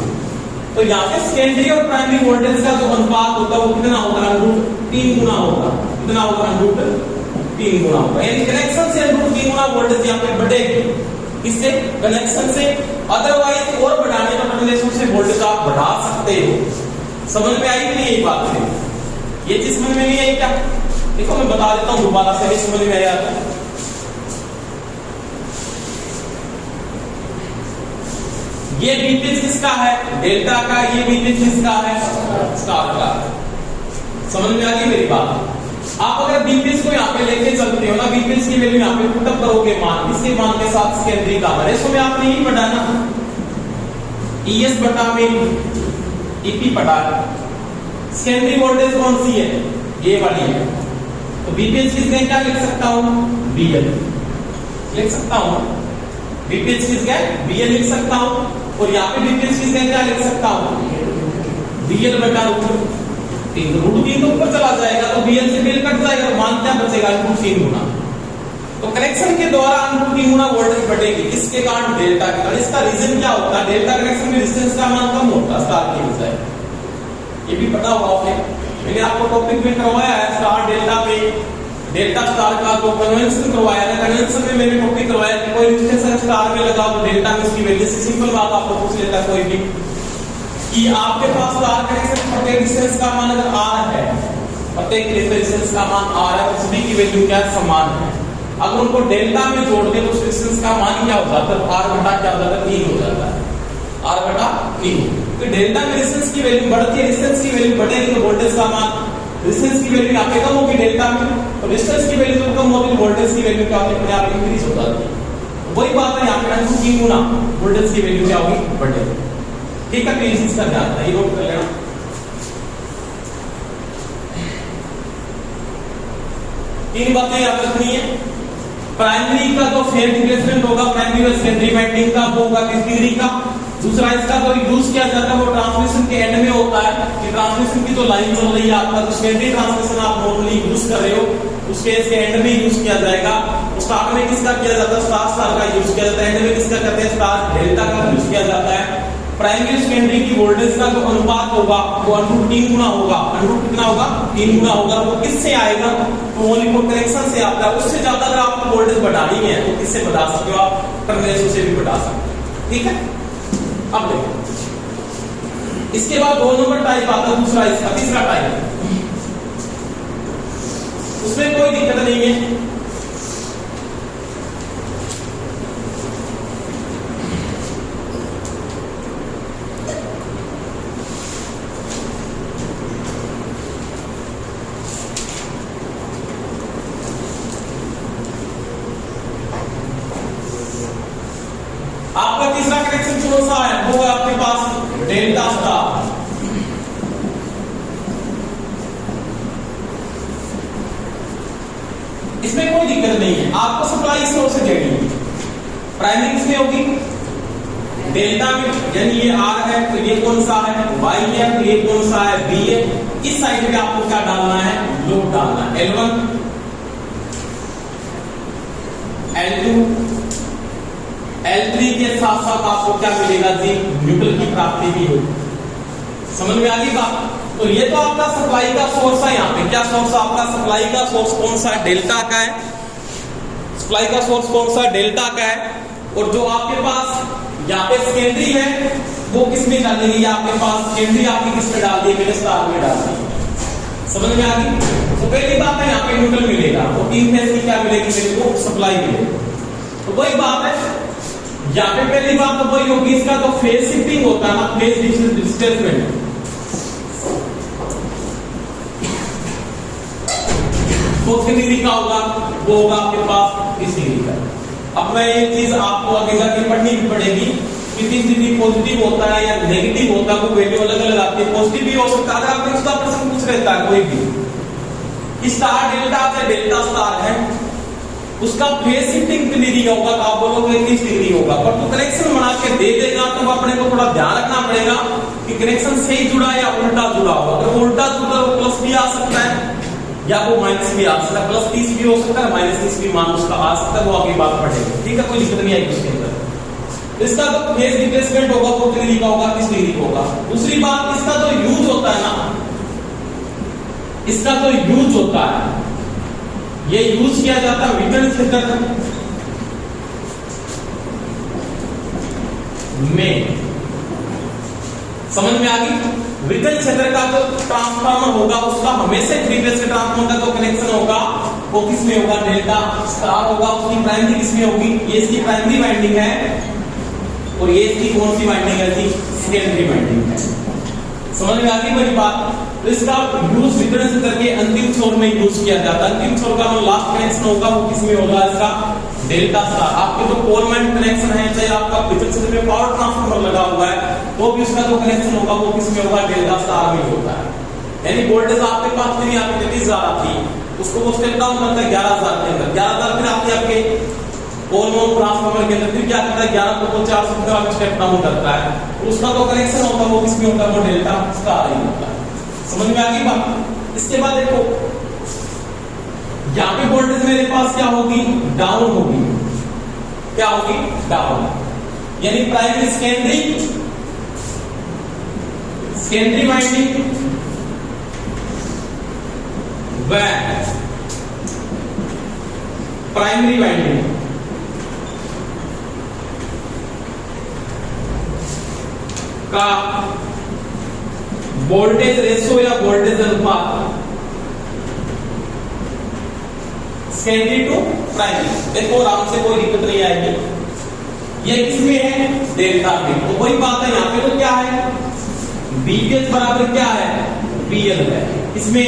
तो यहाँ पे सेकेंडरी और प्राइमरी वोल्टेज का जो अनुपात होता है वो कितना होगा, √3 गुना होगा। कितना होगा, √3 3 गुना होगा, यानी कनेक्शन से √3 गुना वोल्टेज यहाँ पे बढ़ेगी, इससे कनेक्शन से। अदरवाइज और बढ़ाने का टर्मिनेशन से वोल्टेज आप बढ़ा सकते हो। समझ में आई कि नहीं ये बात है? ये चीज समझ में नहीं आई क्या? देखो मैं बता देता हूं दोबारा से, नहीं समझ में आया तो ये बीपीएच किसका है? डेल्टा का। ये बीपीएच किसका है? स्टार का। समझ में आ गई मेरी बात? आप अगर बीपीएच को यहाँ पे लेके चलते हो ना, बीपीएच की वैल्यू यहाँ पे पुटअप करोगे मान, इसके मान के साथ सेकेंडरी का रेशो में आपने यही बढ़ाना, ईएस बटा में ईपी पटा। सेकेंडरी वोल्टेज कौन सी है? ये वाली है। तो बीपीएच की जगह क्या लिख सकता हूं? बीएल लिख सकता हूं। बीपीएच की जगह बीएल लिख सकता हूं, और यहाँ पे बीपीएच की जगह क्या लिख सकता हूं? बीएल बटा √3। √3 तो ऊपर चला जाएगा, तो बीएल से बीएल कट जाएगा, तो मान क्या बचेगा? √3 गुना। तो कनेक्शन के दौरान √3 गुना वोल्टेज बढ़ेगी, किसके कारण? डेल्टा के कारण। इसका रीजन क्या होता है? डेल्टा कनेक्शन में रेजिस्टेंस का मान कम होता है स्टार के बजाय। ये भी पता होगा आपने, मैंने आपको टॉपिक में करवाया है स्टार डेल्टा पे, डेल्टा स्टार का जो कन्वेंशन करवाया है, कन्वेंशन में मैंने टॉपिक करवाया कि कोई रेजिस्टेंस स्टार में लगा तो डेल्टा में उसकी वैल्यू से सिंपल बात आपको पूछ लेता है कोई भी कि आपके पास स्टार कनेक्शन प्रत्येक रेजिस्टेंस का मान अगर R है, प्रत्येक रेजिस्टेंस का मान R है, तो सभी की वैल्यू क्या समान है। अगर उनको डेल्टा में जोड़ दे तो उस रेजिस्टेंस का मान क्या हो जाता है? R बटा क्या हो जाता है? 3 हो जाता है। R बटा 3। तो डेल्टा में रेजिस्टेंस की वैल्यू बढ़ती है, रेजिस्टेंस की वैल्यू बढ़ेगी तो वोल्टेज का मान, रेजिस्टेंस की वैल्यू यहाँ पे कम होगी डेल्टा में, और रेजिस्टेंस की वैल्यू जब कम होगी वोल्टेज की वैल्यू क्या होती है? अपने आप इंक्रीज हो जाती है। वही बात है यहाँ पे √3 गुना वोल्टेज की वैल्यू क्या होगी? बढ़ेगी। ठीक है, इस चीज का ध्यान है, ये नोट कर लेना। तीन बातें याद रखनी है। प्राइमरी का जो फेज रिप्लेसमेंट होगा, प्राइमरी और सेकेंडरी वाइंडिंग का, वो होगा 30 डिग्री का। दूसरा इसका जो यूज किया जाता है वो ट्रांसमिशन के एंड में होता है, कि ट्रांसमिशन की जो लाइन चल रही है आपका, जो सेकेंडरी ट्रांसमिशन आप नॉर्मली यूज कर रहे हो, उसके इसके एंड में यूज किया जाएगा। स्टार्ट में किसका किया जाता है? स्टार स्टार का यूज किया जाता है। एंड में किसका करते हैं? स्टार डेल्टा का यूज किया जाता है। प्राइमरी सेकेंडरी की वोल्टेज का जो अनुपात होगा वो √3 गुना होगा। √3 कितना होगा? 3 गुना होगा। वो किससे आएगा? तो ओनली फॉर कनेक्शन से आता है। उससे ज्यादा अगर आपको वोल्टेज बढ़ानी है तो किससे बढ़ा सकते हो? आप टर्मिनेशन से भी बढ़ा सकते हो। ठीक है, अब देखो इसके बाद 2 नंबर टाइप आता है, दूसरा इसका तीसरा टाइप, उसमें कोई दिक्कत नहीं है। आपका तीसरा कनेक्शन कौन सा है? वो है आपके पास डेल्टा स्टार। इसमें कोई दिक्कत नहीं है, आपको सप्लाई सोर्स से देनी है। प्राइमरी किसमें होगी? डेल्टा में, यानी ये R है तो ये कौन सा है? Y है, तो ये कौन सा है? B है। इस साइड पे आपको क्या डालना है? लोड डालना है। L1 L2 L3 के साथ साथ आपको क्या मिलेगा जी? न्यूट्रल की प्राप्ति भी होगी। समझ में आ गई बात? तो ये तो आपका सप्लाई का सोर्स है। यहाँ पे क्या सोर्स? आपका सप्लाई का सोर्स कौन सा है? डेल्टा का है। सप्लाई का सोर्स कौन सा है? डेल्टा का है। और जो आपके पास यहाँ पे सेकेंडरी है वो किसमें डालेंगे? आपके पास सेकेंडरी आपकी किसमें डाल दी? मैंने स्टार में डाल दी। समझ में आ गई? तो पहली बात है यहाँ पे न्यूट्रल मिलेगा, तो 3 फेज की क्या मिलेगी? मेरे को सप्लाई मिलेगी। तो वही बात है यहाँ पे, पहली बात तो वही होगी, इसका तो फेज शिफ्टिंग होता है ना, फेज डिस्प्लेसमेंट, वो कितनी डिग्री का होगा? वो होगा आपके पास इस डिग्री का। अब मैं ये चीज आपको आगे जाके पढ़नी भी पड़ेगी कि 30 डिग्री पॉजिटिव होता है या नेगेटिव होता है, वो वैल्यू अलग अलग आती है। पॉजिटिव भी हो सकता है, अगर आपने उसका प्रश्न पूछ रहता है कोई भी, स्टार डेल्टा से डेल्टा स्टार है, उसका फेज शिफ्टिंग कितनी डिग्री होगा? तो आप बोलोगे 30 डिग्री होगा। पर तो कनेक्शन बना के दे देगा तो अपने को थोड़ा ध्यान रखना पड़ेगा कि कनेक्शन सही जुड़ा या उल्टा जुड़ा होगा। अगर उल्टा जुड़ा वो प्लस भी आ सकता है या वो माइनस भी आ सकता है, +30 भी हो सकता है, -30 भी मान उसका आ सकता है, वो आगे बात पड़ेगी। ठीक है, कोई दिक्कत नहीं आएगी उसके अंदर। इसका जो फेज रिप्लेसमेंट होगा वो कितनी डिग्री का होगा? 30 डिग्री का होगा। दूसरी बात, इसका जो यूज होता है ना, इसका जो यूज होता है, ये यूज किया जाता है वितरण क्षेत्र में। समझ में आ गई? वितरण क्षेत्र का जो ट्रांसफार्मर होगा उसका हमेशा 3 फेज से ट्रांसफार्मर का जो कनेक्शन होगा वो किस में होगा? डेल्टा स्टार होगा। उसकी प्राइमरी किस में होगी? ये इसकी प्राइमरी वाइंडिंग है और ये इसकी कौन सी वाइंडिंग है जी? सेकेंडरी वाइंडिंग है। समझ में आ गई मेरी बात? तो इसका यूज वितरण क्षेत्र के अंतिम छोर में यूज किया जाता है। अंतिम छोर का जो लास्ट कनेक्शन होगा वो किस में होगा? इसका डेल्टा स्टार। आपके जो कोलमैन कनेक्शन है, चाहे आपका वितरण क्षेत्र में पावर ट्रांसफार्मर लगा हुआ है तो भी उसका जो कनेक्शन होगा वो किस में होगा? डेल्टा स्टार में होता है। यानी वोल्टेज आपके पास नहीं आती 33,000 थी, उसको वो स्टेप डाउन करता है 11,000 के अंदर। 11,000 फिर आती है आपके कोलमैन ट्रांसफार्मर के अंदर, फिर क्या करता है 11 को 415 में स्टेप डाउन करता है। उसका जो कनेक्शन होता है वो किस में होता है? वो डेल्टा स्टार ही होता है। समझ में आ गई बात? इसके बाद देखो यहाँ पे वोल्टेज मेरे पास क्या होगी? डाउन होगी। क्या होगी? डाउन। यानी प्राइमरी सेकेंडरी वाइंडिंग व प्राइमरी वाइंडिंग का वोल्टेज रेशियो या वोल्टेज अनुपात सेकेंडरी टू प्राइमरी। देखो आराम से, कोई दिक्कत नहीं आएगी। ये किसमें है? डेल्टा में। तो वही बात है, यहाँ पे तो क्या है? बीपीएच बराबर क्या है? बीएल है। इसमें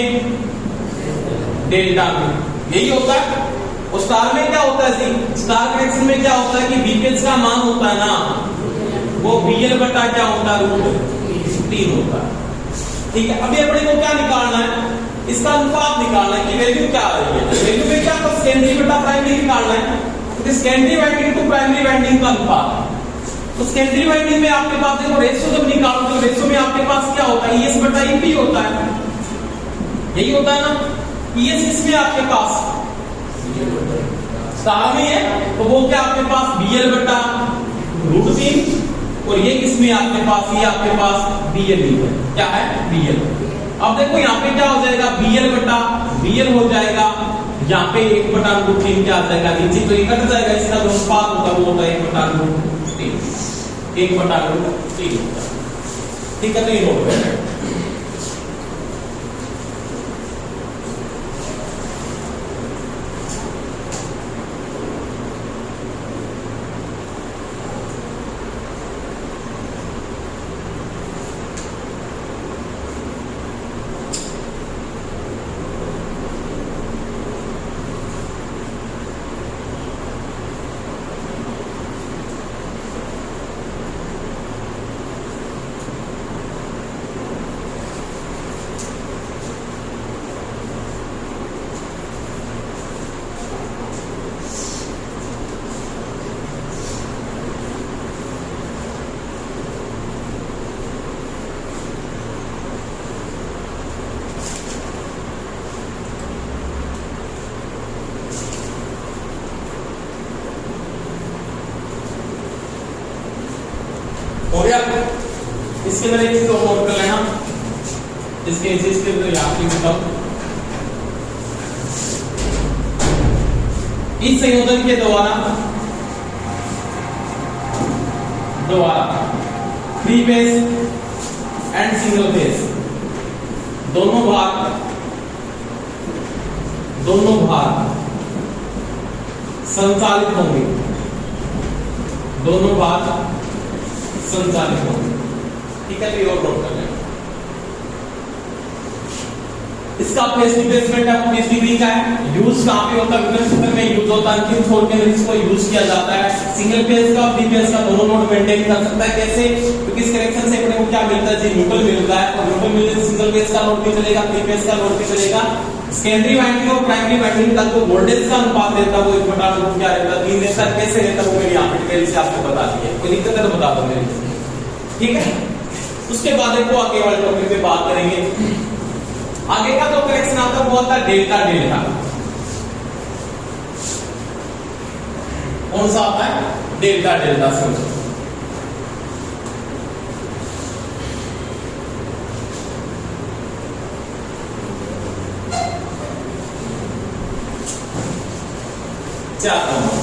डेल्टा में यही होता है। और स्टार में क्या होता है जी? स्टार कनेक्शन में क्या होता है कि बीपीएच का मान होता है ना, वो बीएल बटा क्या होता है? √3 होता है। ठीक है। अभी अपने को क्या निकालना है? इसका अनुपात निकालना है कि वैल्यू क्या आ रही है। वैल्यू में क्या? सेकेंडरी बटा प्राइमरी निकालना है। तो secondary winding to primary winding का अनुपात। तो सेकेंडरी वाइंडिंग में आपके पास देखो रेशियो जब निकालो तो रेशियो में आपके पास क्या होता है? ईएस बटा ईपी होता है। यही होता है ना? ईएस किसमें आपके पास? स्टार में है तो वो क्या आपके पास? बीएल बटा √3। और ये किसमें आपके पास? ये आपके पास बीएल ही है। क्या है? बीएल। अब देखो यहाँ पे क्या हो जाएगा? बीएल बटा बीएल हो जाएगा। यहाँ पे 1 बटा √3 क्या आ जाएगा? नीचे तो ये कट जाएगा। इसका जो अनुपात होगा वो होगा 1 बटा √3। 1 बटा √3 होगा। ठीक है, तो ये नोट करें। हो गया? इसके अंदर एक चीज और नोट कर लेना, इसके तो यहाँ पे बताओ। इस संयोजन के द्वारा 3 फेज एंड सिंगल फेज दोनों भाग संचालित होंगे। दोनों भाग संचालित होंगे। ठीक है, तो ये और नोट कर लें। इसका फेज रिप्लेसमेंट है 30 डिग्री का है। यूज कहां पे होता है? वितरण क्षेत्र में यूज होता है। अंतिम छोर के अंदर इसको यूज किया जाता है। सिंगल फेज का, 3 फेज का दोनों नोड मेंटेन कर सकता है। कैसे? क्योंकि इस कनेक्शन से अपने को क्या मिलता है जी? न्यूट्रल मिलता है। और न्यूट्रल मिलने से सिंगल फेज का लोड भी चलेगा, 3 फेज का लोड भी चलेगा। सेकेंडरी वाइंडिंग और प्राइमरी वाइंडिंग का जो वोल्टेज का अनुपात रहता है वो 1 बटा √3 क्या रहता है? 3 रहता है। कैसे रहता है वो मैंने यहाँ पे डिटेल से आपको बता दी है। कोई दिक्कत है तो बता दो मेरे। ठीक है, उसके बाद देखो आगे वाले टॉपिक पे बात करेंगे। आगे का जो कनेक्शन आता है वो आता है डेल्टा डेल्टा। कौन सा आता है? डेल्टा डेल्टा समझो। 4 नंबर।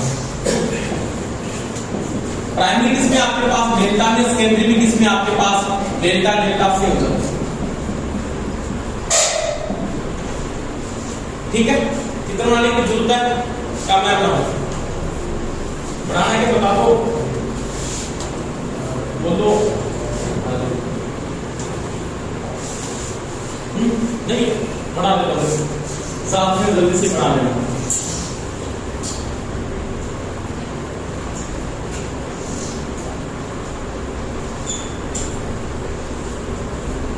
प्राइमरी किस में आपके पास डेल्टा में, सेकेंडरी भी किस में आपके पास डेल्टा डेल्टा से हो जाता है। ठीक है, कितना बनाने की जरूरत है, क्या मैं बनाने के बता दो, बोलो। नहीं बना देता हूँ, साथ में जल्दी से बना लेना।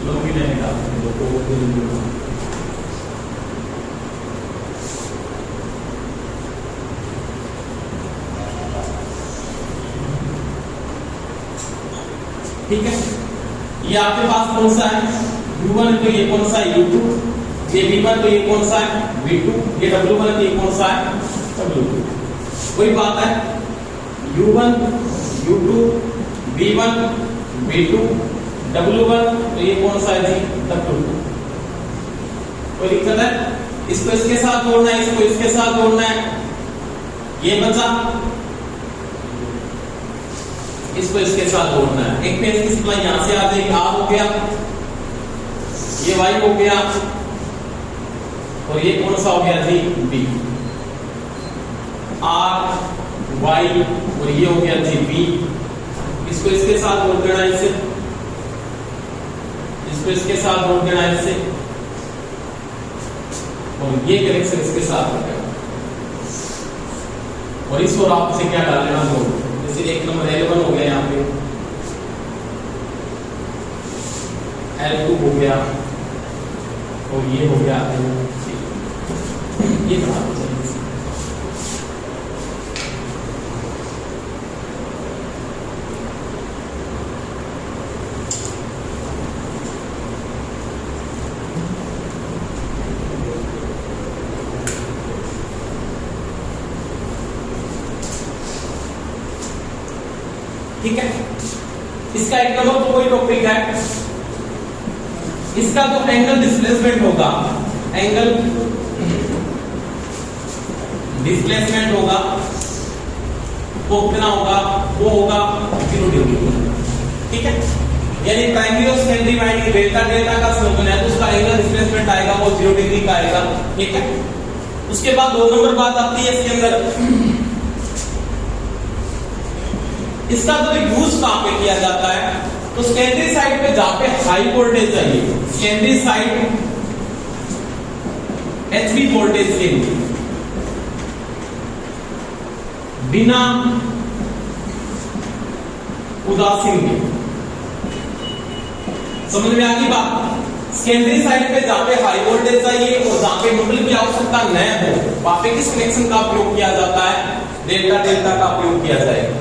लोग भी लेने का ठीक है। ये आपके पास कौन सा है, U1 तो ये कौन सा है U2, ये V1 तो ये कौन सा है V2, ये W1 तो ये कौन सा है W2। वही बात है, U1 U2 V1 V2 W1 तो ये कौन सा है जी W2। कोई दिक्कत है, इसको इसके साथ जोड़ना है, इसको इसके साथ जोड़ना है, ये बचा, इसको इसके साथ जोड़ना है। एक फेज की सप्लाई यहां से आ जाएगी, R हो गया, ये Y हो गया, और ये कौन सा हो गया जी B, R Y, और ये हो गया जी B। इसको इसके साथ जोड़ देना, इसको इसके साथ जोड़ देना इससे, और ये कनेक्शन इसके साथ हो गया, और इस और आप से क्या डाल लेना जोड़, जैसे एक नंबर L1 हो गया, यहाँ पे L2 हो गया, और ये हो गया ये बना दो। ठीक है, इसका एक नंबर तो कोई टॉपिक है, इसका जो एंगल डिस्प्लेसमेंट होगा, एंगल डिस्प्लेसमेंट होगा वो कितना होगा, वो होगा 0 डिग्री। ठीक है, यानी प्राइमरी और सेकेंडरी वाइंडिंग डेल्टा डेल्टा का संयोजन है, तो उसका एंगल डिस्प्लेसमेंट आएगा वो 0 डिग्री का आएगा। ठीक है, उसके बाद 2 नंबर बात आती है इसके अंदर, इसका जो यूज कहां पे किया जाता है, तो सेकेंडरी साइड पे जहां पे हाई वोल्टेज चाहिए, सेकेंडरी साइड एचवी वोल्टेज के लिए बिना उदासीन के, समझ में आ गई बात। सेकेंडरी साइड पे जहां पे हाई वोल्टेज चाहिए और जहां पे न्यूट्रल की आवश्यकता न हो, वहां पे किस कनेक्शन का उपयोग किया जाता है, डेल्टा डेल्टा का उपयोग किया जाएगा।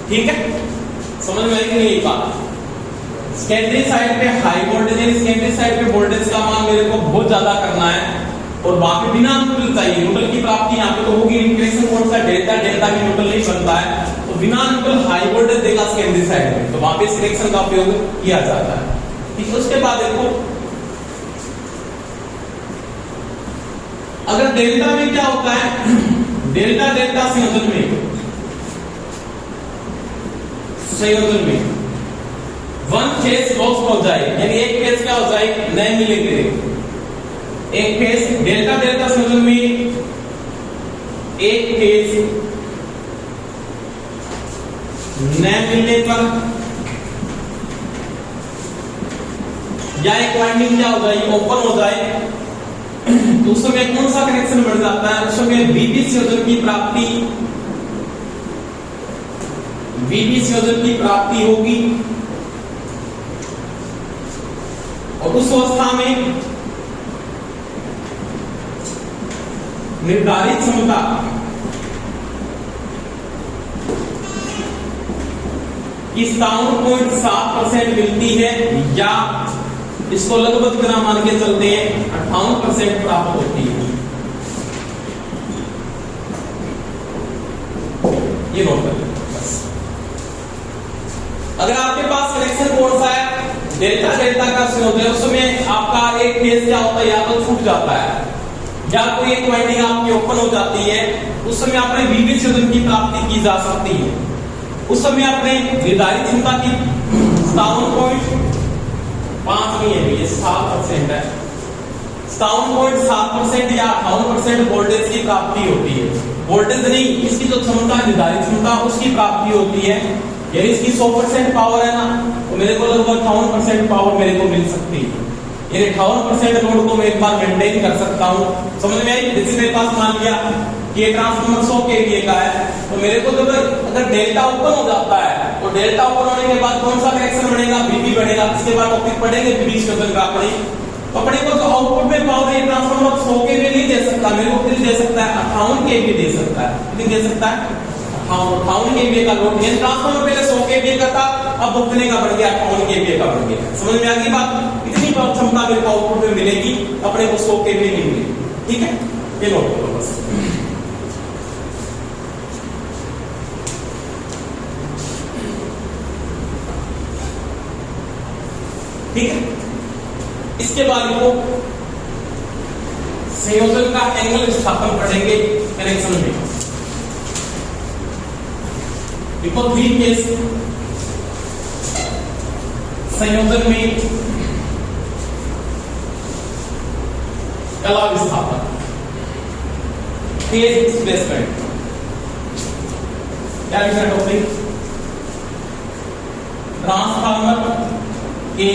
ठीक है, समझ में आई कि नहीं बात। सेकेंडरी साइड पे हाई वोल्टेज है, सेकेंडरी साइड पे वोल्टेज का मान मेरे को बहुत ज्यादा करना है, और वहां पे बिना न्यूट्रल चाहिए, न्यूट्रल की प्राप्ति यहाँ पे तो होगी, कनेक्शन कौन सा डेल्टा डेल्टा में न्यूट्रल नहीं बनता है, तो बिना न्यूट्रल हाई वोल्टेज देगा सेकेंडरी साइड में, तो वहां पे इस कनेक्शन का उपयोग किया जाता है। ठीक है, उसके बाद देखो अगर डेल्टा में क्या होता है, डेल्टा डेल्टा संयोजन में वन फेज लॉस्ट हो जाए, यानी एक फेज क्या हो जाए, नहीं मिलेंगे, एक फेज डेल्टा डेल्टा संयोजन में एक फेज न मिलने पर या एक वाइंडिंग क्या हो जाए, ओपन हो जाए, तो उस समय कौन सा कनेक्शन बढ़ जाता है, उस समय बीबी संयोजन की प्राप्ति, बीबी संयोजन की प्राप्ति होगी, और उस अवस्था में निर्धारित क्षमता की 57.7% मिलती है, या इसको लगभग कितना मान के चलते हैं 58% प्राप्त होती है। ये नोट कर लें बस। अगर आपके पास कनेक्शन कौन सा है, डेल्टा डेल्टा का संयोजन है, उसमें आपका एक फेज क्या होता है, या तो छूट जाता है या कोई एक वाइंडिंग आपकी ओपन हो जाती है, उस समय आपने वीवी संयोजन की प्राप्ति की जा सकती है। उस समय आपने निर्धारित क्षमता की 57.5 नहीं है, ये 7% है, 57.7% या 58% वोल्टेज की प्राप्ति होती है। वोल्टेज नहीं, इसकी जो क्षमता निर्धारित क्षमता उसकी प्राप्ति होती है। यानी इसकी 100% पावर है ना, तो मेरे को लगभग 58% पावर मेरे को मिल सकती है। यानी 58% लोड को मैं एक बार मेंटेन कर सकता हूँ। समझ में आई? जैसे मेरे पास मान लिया कि ये ट्रांसफार्मर 100 kVA का है, तो मेरे को जब अगर डेल्टा ओपन हो जाता है, तो डेल्टा ओपन होने के बाद कौन सा कनेक्शन बनेगा? बीबी बनेगा। इसके बाद टॉपिक पढ़ेंगे बीबी स्टेशन का। अपने को जो आउटपुट में पावर है ट्रांसफार्मर 100 kVA नहीं दे सकता, मेरे को कितनी दे सकता है? 58 kVA दे सकता है। कितनी दे सकता है? 58 kVA का लोड। ये ट्रांसफार्मर पहले 100 kVA का था, अब कितने का बढ़ गया? 58 kVA का बढ़ गया। समझ में आ गई बात? इतनी क्षमता मेरे को आउटपुट में मिलेगी, अपने को 100 kVA नहीं मिलेगी। ठीक है, ये नोट करो बस। ठीक है, इसके बाद को संयोजन का एंगल स्थापन करेंगे कनेक्शन में। देखो 3 फेज संयोजन में कला विस्थापन, फेज डिस्प्लेसमेंट, क्या लिखा टॉपिक? ट्रांसफार्मर के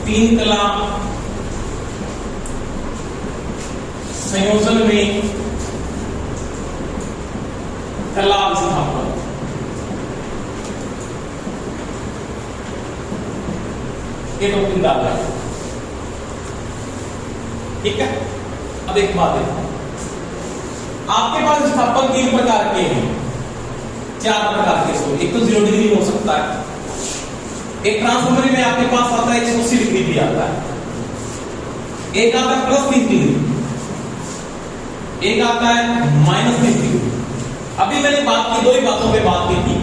3 कला संयोजन में कला विस्थापन। ये टॉपिक डाल रहा है। ठीक है, अब एक बात है, आपके पास विस्थापन 3 प्रकार के हैं, 4 प्रकार के। एक तो 0 डिग्री हो सकता है, एक ट्रांसफार्मर में आपके पास आता है 180 डिग्री भी आता है, एक आता है +30 डिग्री, एक आता है -30 डिग्री। अभी मैंने बात की, 2 ही बातों पे बात की थी।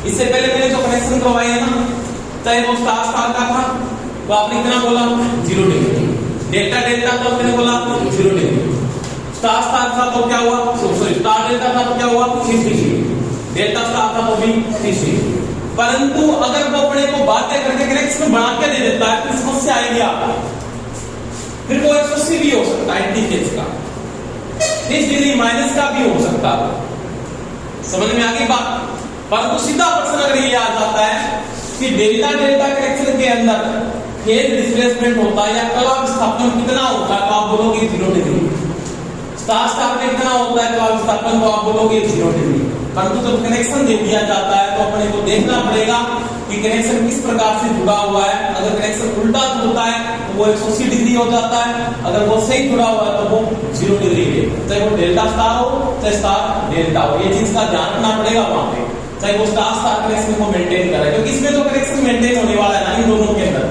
इससे पहले मैंने जो कनेक्शन करवाए है ना, चाहे वो स्टार स्टार का था तो आपने कितना बोला? 0 डिग्री। डेल्टा डेल्टा तो मैंने बोला 0 डिग्री। स्टार स्टार था तो क्या हुआ? सॉरी, स्टार डेल्टा था तो क्या हुआ? 30 डिग्री। डेल्टा स्टार था तो भी 30 डिग्री। परंतु अगर वो अपने को बातें करके कनेक्शन बढ़ा के दे देता है तो समस्या आएगी आपको। फिर वो 180 भी हो सकता है, एंटी-फेज का 30 डिग्री माइनस का भी हो सकता है। समझ में आ गई बात? परंतु सीधा प्रश्न अगर ये आ जाता है कि डेल्टा डेल्टा कनेक्शन के अंदर फेज डिस्प्लेसमेंट होता है या कला विस्थापन कितना होता है, तो आप बोलोगे 0 डिग्री। स्टार स्टार में कितना होता है कला विस्थापन, तो आप बोलोगे 0 डिग्री। परंतु जब कनेक्शन दे दिया जाता है तो अपने को देखना पड़ेगा कि कनेक्शन किस प्रकार से जुड़ा हुआ है। अगर कनेक्शन उल्टा जुड़ता है तो वो 180 डिग्री हो जाता है, अगर वो सही जुड़ा हुआ है तो वो 0 डिग्री है। चाहे वो डेल्टा स्टार हो चाहे स्टार डेल्टा हो, ये चीज का ध्यान रखना पड़ेगा वहां पे। चाहे वो स्टार स्टार कनेक्शन को मेंटेन करे, क्योंकि इसमें जो कनेक्शन मेंटेन होने वाला है ना, इन दोनों के अंदर,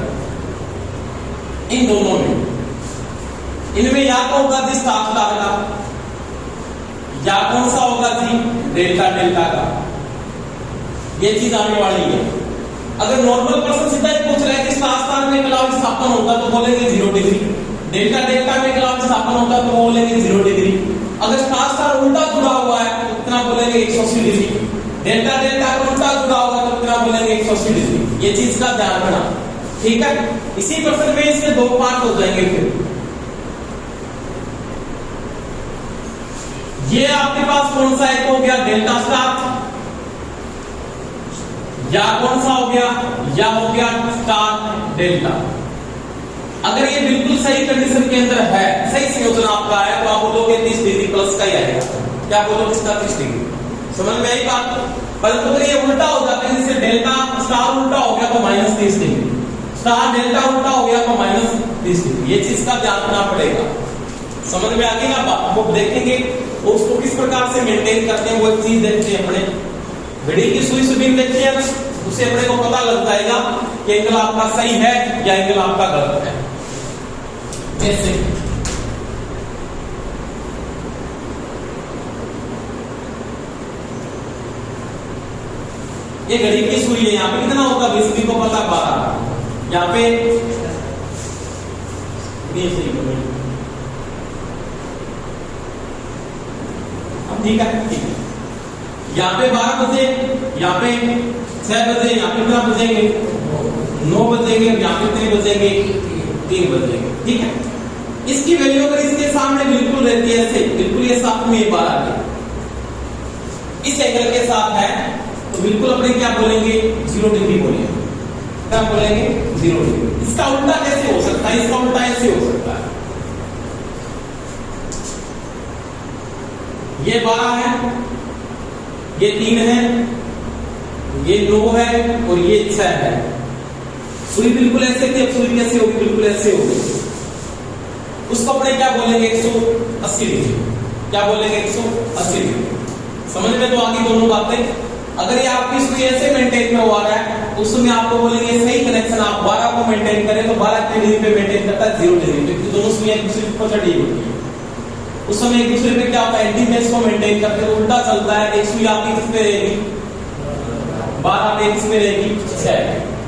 इन दोनों में, इनमें या तो होगा जी स्टार स्टार का, या कौन सा होगा जी डेल्टा डेल्टा का। ये चीज आने वाली है। अगर नॉर्मल पर्सन सीधा ही पूछ रहा है कि स्टार स्टार में कला विस्थापन होता तो बोलेंगे 0 डिग्री, डेल्टा डेल्टा में कला विस्थापन होता तो बोलेंगे 0 डिग्री। अगर स्टार स्टार उल्टा जुड़ा हुआ है तो कितना बोलेंगे? 180 डिग्री। डेल्टा डेल्टा का उल्टा जुड़ा होगा तो कितना बोलेंगे? 180 डिग्री। ये चीज का ध्यान रखना। ठीक है, इसी प्रश्न में इसके 2 पार्ट हो जाएंगे। फिर ये आपके पास कौन सा एक हो गया? डेल्टा स्टार, या कौन सा हो गया? या हो गया स्टार डेल्टा। अगर ये बिल्कुल सही कंडीशन के अंदर है, सही संयोजन आपका है, तो आप बोलोगे 30 डिग्री प्लस का ही आएगा। क्या बोलोगे? इसका 30 डिग्री। समझ में आई बात? परंतु अगर ये उल्टा हो जाता है, जैसे डेल्टा स्टार उल्टा हो गया तो -30 डिग्री, स्टार डेल्टा उल्टा हो गया तो -30 डिग्री। ये चीज का ध्यान रखना पड़ेगा। समझ में आ गई ना बात? वो देखेंगे उसको किस प्रकार से मेंटेन करते हैं, वो एक चीज देखते हैं अपने घड़ी की सुई से बीन देखते हैं, उससे अपने को पता लग जाएगा कि एंगल आपका सही है या एंगल आपका गलत है। जैसे ये घड़ी की सुई है, यहाँ पे कितना होगा? 20 को पता 12, यहाँ पे ठीक है, ठीक है। यहाँ पे 12 बजे, यहाँ पे 6 बजे, यहाँ पे कितना बजेंगे 9 बजेंगे, यहाँ पे कितने बजेंगे 3 बजेंगे, ठीक है। इसकी वैल्यू अगर इसके सामने बिल्कुल रहती है ऐसे, बिल्कुल ये साथ में 12 के इस एंगल के साथ है, तो बिल्कुल अपने क्या बोलेंगे 0 डिग्री बोलेंगे, क्या बोलेंगे 0 डिग्री। इसका उल्टा कैसे हो सकता है, इसका उल्टा ऐसे हो सकता है, ये 12 है, ये 3 है, ये 9 है और ये 6 है। सुई बिल्कुल ऐसे थी, अब सुई कैसे होगी, बिल्कुल ऐसे होगी। उसको अपने क्या बोलेंगे 180 डिग्री, क्या बोलेंगे 180 डिग्री। समझ में तो आगे दोनों बातें। अगर ये आपकी सुई ऐसे मेंटेन में हुआ है, उसमें आपको बोलेंगे सही कनेक्शन आप 12 को मेंटेन करें, तो 12 कितने डिग्री पे मेंटेन करता है 0 डिग्री पे, क्योंकि दोनों सुई एक दूसरे पर चढ़ी होती है। उस समय एक दूसरे पे क्या होता है एंटी फेज को मेंटेन करते हैं, उल्टा चलता है। एक सुई आपकी किस पे रहेगी 12 पे, किस पे रहेगी 6।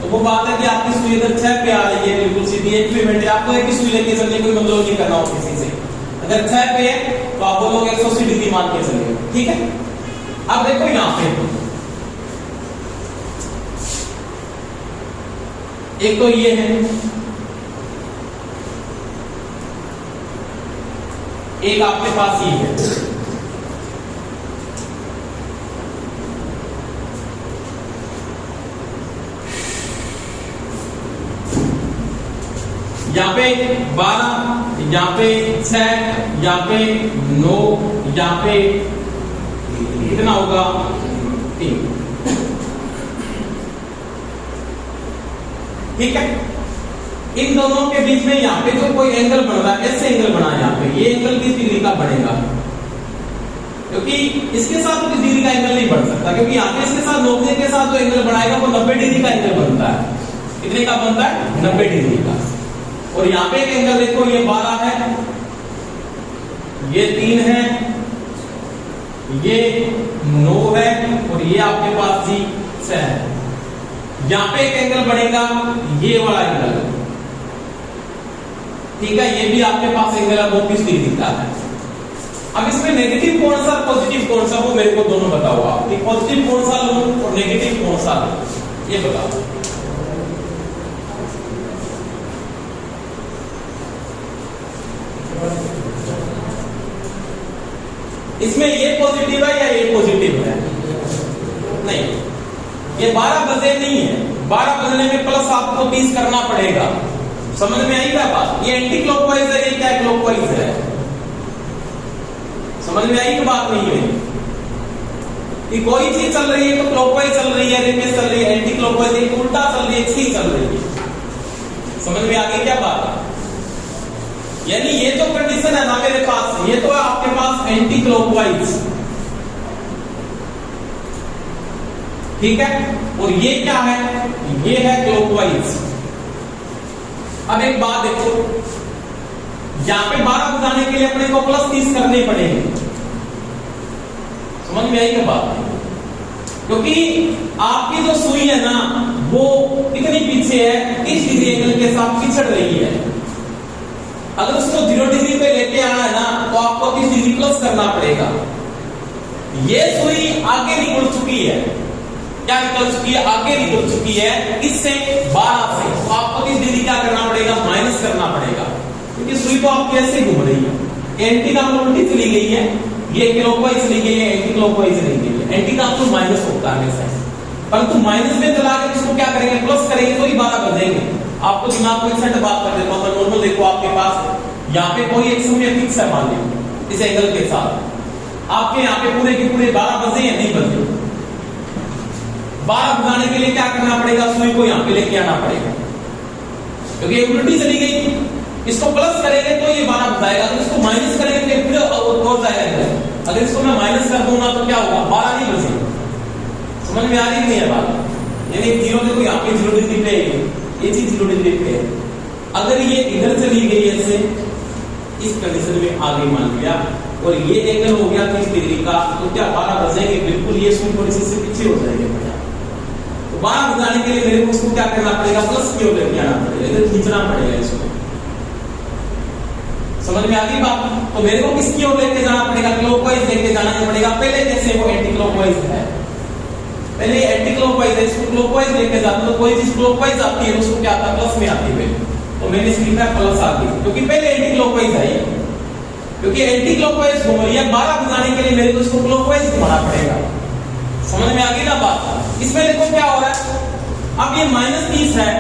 तो वो बात है कि आपकी सुई इधर 6 पे आ रही है, बिल्कुल सीधी एक पे मेंटेन, आपको एक ही सुई लेके चलने कोई मतलब नहीं करना हो किसी से। अगर 6 पे है तो आप बोलोगे 180 डिग्री मान के चलिए, ठीक है। अब देखो यहां पे एक तो ये है, एक आपके पास ये है, यहाँ पे 12, यहाँ पे 6, यहाँ पे 9, यहाँ पे कितना होगा 3, ठीक है। इन दोनों के बीच में यहाँ पे जो कोई एंगल बन रहा है, ऐसे एंगल बना है यहाँ पे, ये एंगल किस डिग्री का बनेगा, क्योंकि इसके साथ तो किस डिग्री का एंगल नहीं बन सकता, क्योंकि यहाँ पे इसके साथ 90 के साथ जो एंगल बनाएगा वो 90 डिग्री का एंगल बनता है। कितने का बनता है 90 डिग्री का। और यहाँ पे एक एंगल देखो, ये 12 है, ये 3 है, ये 9 है और ये आपके पास जी 6 है। यहाँ पे एक एंगल बनेगा ये वाला एंगल, ठीक है, ये भी आपके पास एंगल है 32 डिग्री का है। अब इसमें नेगेटिव कौन सा पॉजिटिव कौन सा, वो मेरे को दोनों बताओ आप, पॉजिटिव कौन सा लूं और नेगेटिव कौन सा लूं, ये बताओ। इसमें ये पॉजिटिव है या ये पॉजिटिव है, नहीं, ये 12 बजे नहीं है, 12 बजने में प्लस आपको 30 करना पड़ेगा। समझ में आई क्या बात, ये एंटी क्लॉकवाइज है, ये क्या क्लॉकवाइज है, समझ में आई कि बात नहीं है कि कोई चीज चल रही है तो क्लॉकवाइज चल रही है, रिवर्स चल रही है, एंटी क्लॉकवाइज है, उल्टा चल रही है, सही चल रही है। समझ में आ गई क्या बात, यानी ये जो कंडीशन है ना मेरे पास, ये तो है आपके पास एंटी क्लॉकवाइज, ठीक है, और ये क्या है, ये है क्लॉकवाइज। अब एक बात देखो, यहां पे 12 बजाने के लिए अपने को प्लस 30 करने पड़ेंगे। समझ में आई क्या बात, क्योंकि आपकी जो सुई है ना वो कितनी पीछे है, 30 डिग्री एंगल के साथ पिछड़ रही है। अगर उसको 0 डिग्री पे लेके आना है ना तो आपको 30 डिग्री प्लस करना पड़ेगा। ये सुई आगे निकल चुकी है, क्या निकल चुकी है, आगे निकल चुकी है, इससे 12 से, तो आपको 30 डिग्री क्या करना पड़ेगा, माइनस करना पड़ेगा, क्योंकि सुई तो आपकी ऐसे घूम रही है, एंटी का उल्टी चली गई है, ये क्लॉकवाइज चली गई है, एंटी क्लॉकवाइज चली गई है, एंटी का तो माइनस होता है हमेशा, परंतु माइनस में चला के इसको क्या करेंगे, प्लस करेंगे तो ही 12 बजेंगे। आपको दिमाग को एक सेट बात कर देता हूं, नॉर्मल देखो आपके पास यहाँ पे कोई एक समय फिक्स है, मान लीजिए इस एंगल के साथ, आपके यहाँ पे पूरे के पूरे 12 बजे या नहीं बजे, 12 बजाने के लिए क्या करना पड़ेगा, सुई को यहाँ पे लेके आना पड़ेगा, क्योंकि ये उल्टी चली गई, इसको प्लस करेंगे तो ये 12 बजाएगा, अगर इसको माइनस करेंगे फिर और जाएगा। अगर इसको मैं माइनस कर दूंगा तो क्या होगा, 12 नहीं बजेगा। समझ में आ रही नहीं है बात, यानी 0 देखो यहाँ पे 0 डिग्री पे है, ये चीज 0 डिग्री पे है, अगर ये इधर चली गई ऐसे इस कंडीशन में आगे मान लिया और ये एंगल हो गया 30 डिग्री का, तो क्या 12 बजेंगे, बिल्कुल ये सुई थोड़ी सी पीछे हो जाएगी। तो 12 बजाने के लिए मेरे को उसको क्या करना पड़ेगा, प्लस की ओर लेके आना पड़ेगा, इधर खींचना पड़ेगा इसको। समझ में आ गई बात? तो मेरे को किसकी ओर लेके जाना पड़ेगा? क्लॉकवाइज लेके जाना पड़ेगा। पहले जैसे वो एंटी क्लॉकवाइज है, पहले एंटी क्लॉकवाइज है, इसको क्लॉकवाइज लेके जाता तो कोई चीज क्लॉकवाइज आती है उसको क्या आता है? प्लस में आती है। तो मैंने इसकी लिखा प्लस आ गई क्योंकि पहले एंटी क्लॉकवाइज है, क्योंकि एंटी क्लॉकवाइज घूम रही है 12 बजाने के लिए मेरे को इसको क्लॉकवाइज घुमाना पड़ेगा। समझ में आ गई ना बात? इसमें देखो क्या हो रहा है, अब ये -30 है,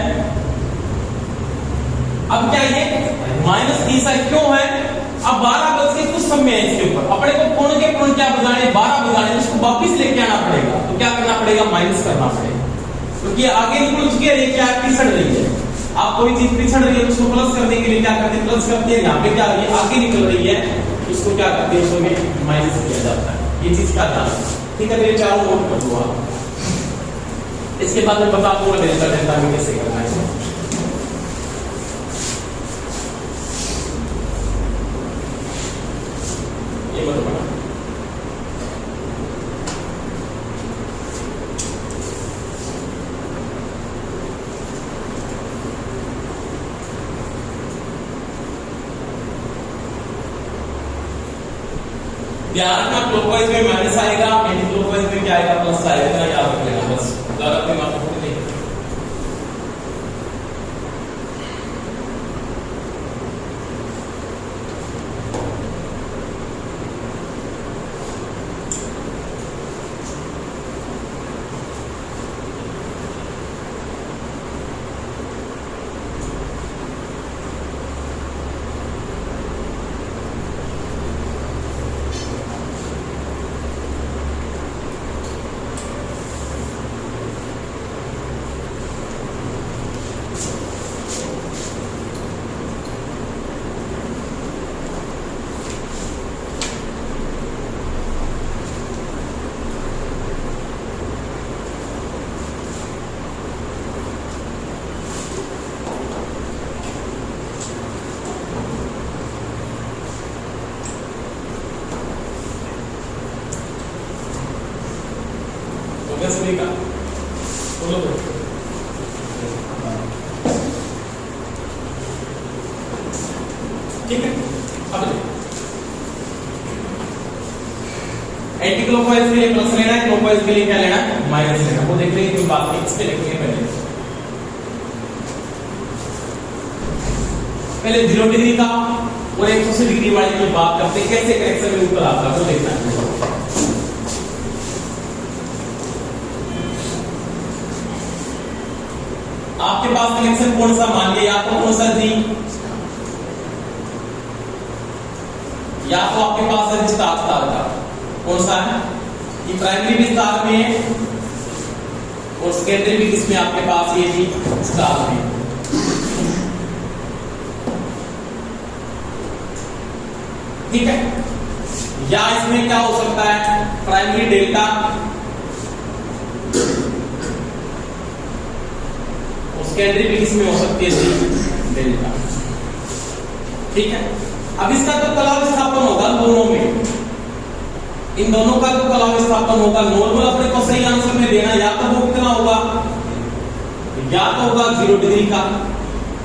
अब क्या ये -30 है, क्यों है? अब 12 बज के कुछ समय है इसके ऊपर, अपने को कोण के कोण क्या बजाने? 12 बजाने, उसको वापस लेके आना पड़ेगा। तो क्या करना पड़ेगा? माइनस करना पड़ेगा, क्योंकि आगे निकल चुकी है, ये क्या पिछड़ रही है। आप कोई चीज पिछड़ रही है तो उसको प्लस करने के लिए क्या करते हैं? प्लस करते हैं। यहाँ पे क्या ये आगे निकल रही है, उसको क्या करते हैं? उसमें माइनस किया जाता है। ये चीज का ध्यान, ठीक है? ये चारों नोट कर दो आप। इसके बाद मैं बता दूंगा डेल्टा डेल्टा में कैसे करना है। ये बताओ ध्यान रखना, क्लॉकवाइज में माइनस आएगा, एंटी क्लॉकवाइज में क्या आएगा? प्लस आएगा। याद रख लेना बस, ज्यादा कोई महत्वपूर्ण नहीं। सभी का बोलो ठीक है। अब एंटी क्लॉकवाइज के लिए प्लस लेना है, क्लॉकवाइज के लिए क्या लेना है? माइनस लेना। वो देख लेंगे बात की, इस पे लिखेंगे पहले 0 डिग्री का और 180 डिग्री वाले की बात करते हैं, कैसे करेक्शन में ऊपर आता है वो देखना है। आपके पास कनेक्शन कौन सा? मान लिया या तो कौन सा जी, या तो आपके पास है स्टार स्टार का, कौन सा है? ये प्राइमरी भी स्टार में है और सेकेंडरी भी किसमें? आपके पास ये भी स्टार में। ठीक है, या इसमें क्या हो सकता है? प्राइमरी डेल्टा सेकेंडरी भी किसमें हो सकती है? डेल्टा। ठीक है, अब इसका तो कला विस्थापन होगा दोनों में, इन दोनों का तो कला विस्थापन होगा। नॉर्मल अपने को सही आंसर में देना, या तो वो कितना होगा? या तो होगा 0 डिग्री का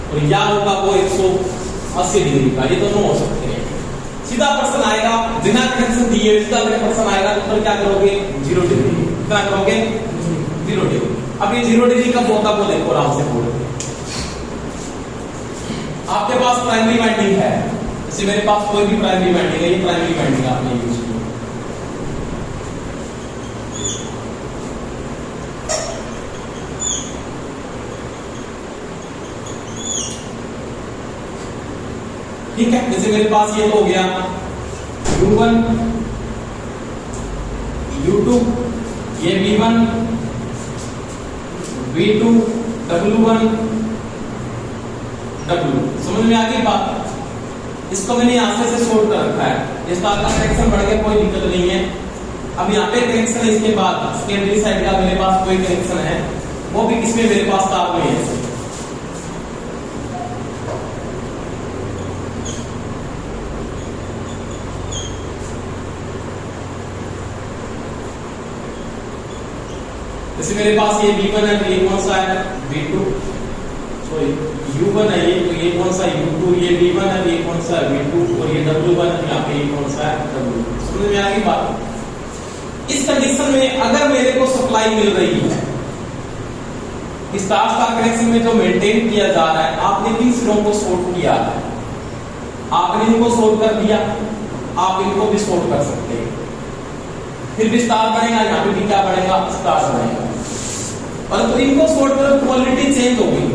और या होगा वो 180 डिग्री का, ये दोनों हो सकते हैं। सीधा प्रश्न आएगा बिना कनेक्शन दिए, सीधा प्रश्न आएगा तो क्या करोगे? 0 डिग्री। कितना करोगे? 0 डिग्री। अब ये 0 डिग्री का होता वो देखो आराम से बोलो। आपके पास प्राइमरी वाइंडिंग है, जैसे मेरे पास कोई भी प्राइमरी वाइंडिंग है, ये प्राइमरी वाइंडिंग आपने यूज की। ठीक है, जैसे मेरे पास ये तो हो गया U1 U2, ये V1 V2 W1 W। समझ में आ गई बात? इसको मैंने यहां से शॉर्ट कर रखा है, इस बात का कनेक्शन बढ़ गया, कोई दिक्कत नहीं है। अब यहाँ पे कनेक्शन है, इसके बाद सेकेंडरी साइड का मेरे पास कोई कनेक्शन है, वो भी किसमें? मेरे पास तार में है। जैसे मेरे पास ये V1 है, तो ये कौन सा है? V2। तो U1 है ये, तो ये कौन सा U2, ये V1 है, ये कौन सा V2 और ये W1 है, यहाँ पे ये कौन सा है W। समझ में आ गई बात। इस कंडीशन में अगर मेरे को सप्लाई मिल रही है, स्टार स्टार कनेक्शन में जो मेंटेन किया जा रहा है, आपने तीन सिरों को शॉर्ट किया है, आपने इनको शॉर्ट कर दिया, आप इनको भी शॉर्ट कर सकते हैं, फिर भी स्टार बनेगा, यहाँ पे भी क्या बनेगा, स्टार बनेगा। परंतु इनको शॉर्ट करो, क्वालिटी चेंज होगी,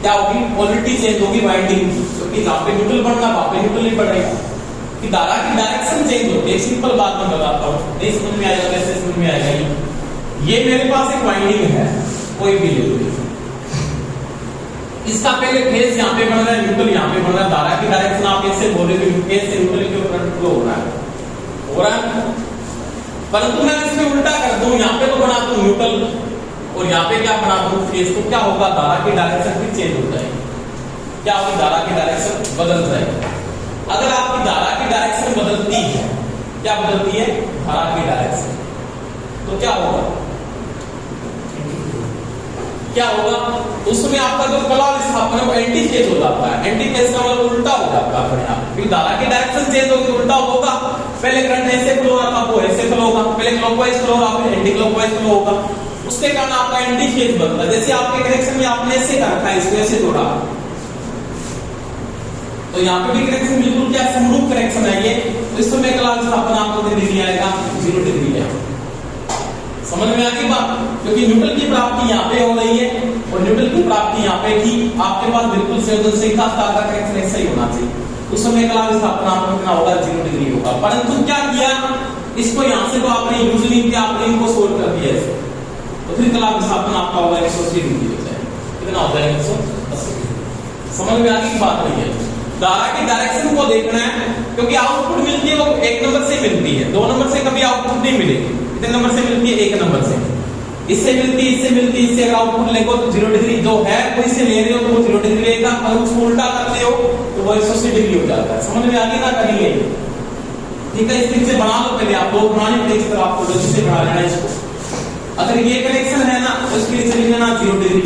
क्या होगी, क्वालिटी चेंज होगी वाइंडिंग की, क्योंकि जहाँ पे न्यूट्रल बढ़ना वहां पे न्यूट्रल नहीं बढ़ेगा, कि धारा की डायरेक्शन चेंज होती है। सिंपल बात मैं बताता हूँ, नहीं समझ में आएगा, कैसे समझ में आएगा। ये मेरे पास एक वाइंडिंग है, कोई भी ले लो, इसका पहले फेज यहाँ पे बढ़ रहा है, न्यूट्रल यहाँ पे बढ़ रहा है, धारा की डायरेक्शन आप ऐसे बोले कि फेज से न्यूट्रल के ऊपर फ्लो हो रहा है। परंतु मैं इसमें उल्टा कर दूं, यहाँ पे तो बना दूं न्यूट्रल और यहाँ पे क्या बना दूं फेज, तो क्या होगा, धारा की डायरेक्शन भी चेंज हो जाएगी, क्या होगी, धारा की डायरेक्शन बदल जाएगी। अगर आपकी धारा की डायरेक्शन बदलती है, क्या बदलती है, धारा की डायरेक्शन, तो क्या होगा, क्या होगा, उसमें आपका जो कला विस्थापन है वो एंटी फेज हो जाता है। एंटी फेज का मतलब उल्टा हो जाता है अपने आप, क्योंकि धारा की डायरेक्शन चेंज होगी, उल्टा होगा। पहले करंट ऐसे फ्लो रहा था, वो ऐसे फ्लो होगा, पहले क्लॉकवाइज फ्लो रहा, फिर एंटी क्लॉकवाइज फ्लो होगा, उसके कारण आपका एंटी फेज बनता है। जैसे आपके कनेक्शन में आपने ऐसे कर रखा है, इसको ऐसे जोड़ा, तो यहाँ पे भी कनेक्शन बिल्कुल क्या समरूप कनेक्शन है ये, तो इस समय कला विस्थापन आपको डिग्री आएगा 0 डिग्री है। समझ में आ गई बात, क्योंकि न्यूट्रल की प्राप्ति यहाँ पे हो रही है और न्यूट्रल की प्राप्ति यहाँ पे की, आपके पास बिल्कुल संयोजन से था, स्टार का कनेक्शन ऐसा ही होना चाहिए, उस समय कला विस्थापन आपको कितना होगा, 0 डिग्री होगा। परंतु क्या किया, इसको यहाँ से तो आपने यूज नहीं किया, आपने इनको सोल्व कर दिया ऐसे, तो फिर कला विस्थापन आपका होगा 180 डिग्री हो जाएगा। कितना हो जाएगा, 180। समझ में आ गई बात नहीं है, धारा की डायरेक्शन को देखना है, क्योंकि आउटपुट मिलती है वो 1 नंबर से मिलती है, 2 नंबर से कभी आउटपुट नहीं मिलेगी। कितने नंबर से मिलती है, 1 नंबर से, इससे मिलती है, इससे मिलती है, इससे अगर आउटपुट लेगो तो 0 डिग्री जो है कोई से ले रहे हो तो वो 0 डिग्री रहेगा, अगर उसको उल्टा करते हो तो वो 180 डिग्री हो जाता है। समझ में आ गई ना, करिए ठीक है। इस तरीके से बना लो, पहले आप 2 बनाने पड़ेगी, तो आपको लॉजिक से बना लेना इसको। अगर ये कनेक्शन है ना तो इसके लिए चलिए ना 0 डिग्री,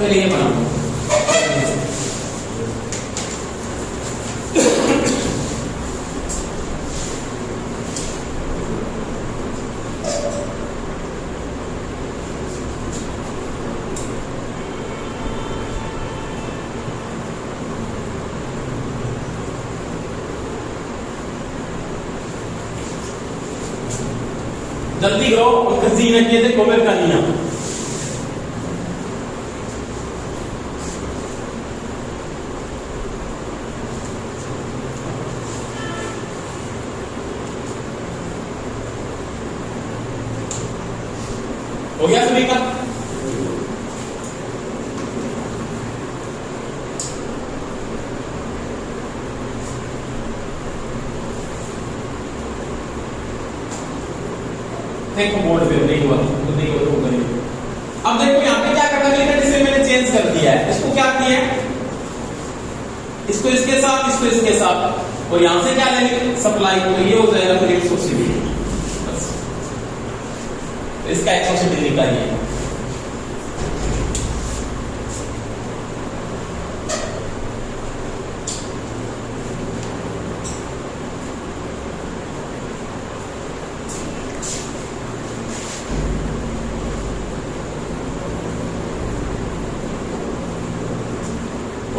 पहले ये बना लो। जल्दी करो, उनका जी में किए थे कोमेर का नहीं है। हो गया सभी का? देखो बोर्ड पे नहीं हुआ तो नहीं हुआ तो नहीं। अब देखो यहाँ पे क्या करना है, इसे मैंने चेंज कर दिया है, इसको क्या किया है, इसको इसके साथ, इसको इसके साथ, और यहां से क्या लेंगे सप्लाई, तो ये हो जाएगा फिर 180 डिग्री, बस इसका 180 डिग्री का ये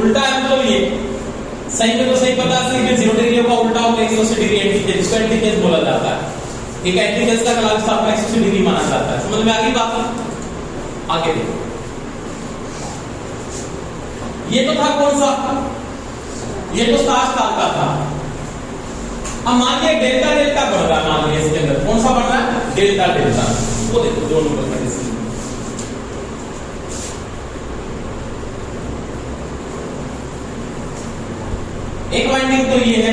उल्टा है, मतलब ये सही में तो सही पता है कि 0 डिग्री होगा, उल्टा होगा 180 डिग्री एंटी फेज, इसको एंटी फेज बोला जाता है। ठीक है, एंटी फेज का कला विस्थापन 180 डिग्री माना जाता है। समझ में आ गई बात? आगे देखो, ये तो था कौन सा, ये तो स्टार स्टार का था। अब मान लिया डेल्टा डेल्टा बढ़ रहा है, मान लिया इसके अंदर कौन सा बढ़ रहा है, डेल्टा डेल्टा, वो देखो दोनों का एक वाइंडिंग तो ये है,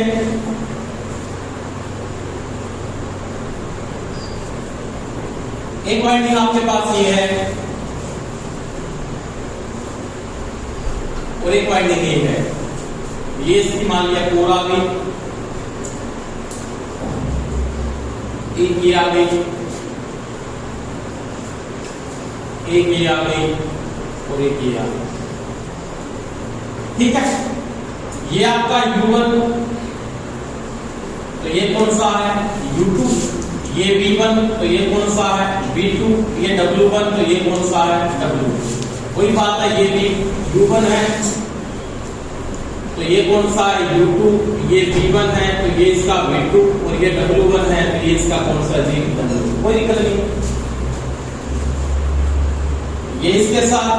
एक वाइंडिंग आपके पास ये है, और एक वाइंडिंग ये है, ये इसकी मान लिया कोर आ गई, एक ये आ गई, एक ये आ गई, और एक ये आ गई। ठीक है, ये आपका U1, तो ये कौन सा है U2, ये V1, तो ये कौन सा है V2, ये W1, तो ये कौन सा है W2। वही बात है, ये भी U1 है, तो ये कौन सा है U2, ये V1 है, तो ये इसका V2, और ये W1 है, तो ये इसका कौन सा जी W2। कोई दिक्कत नहीं, ये इसके साथ,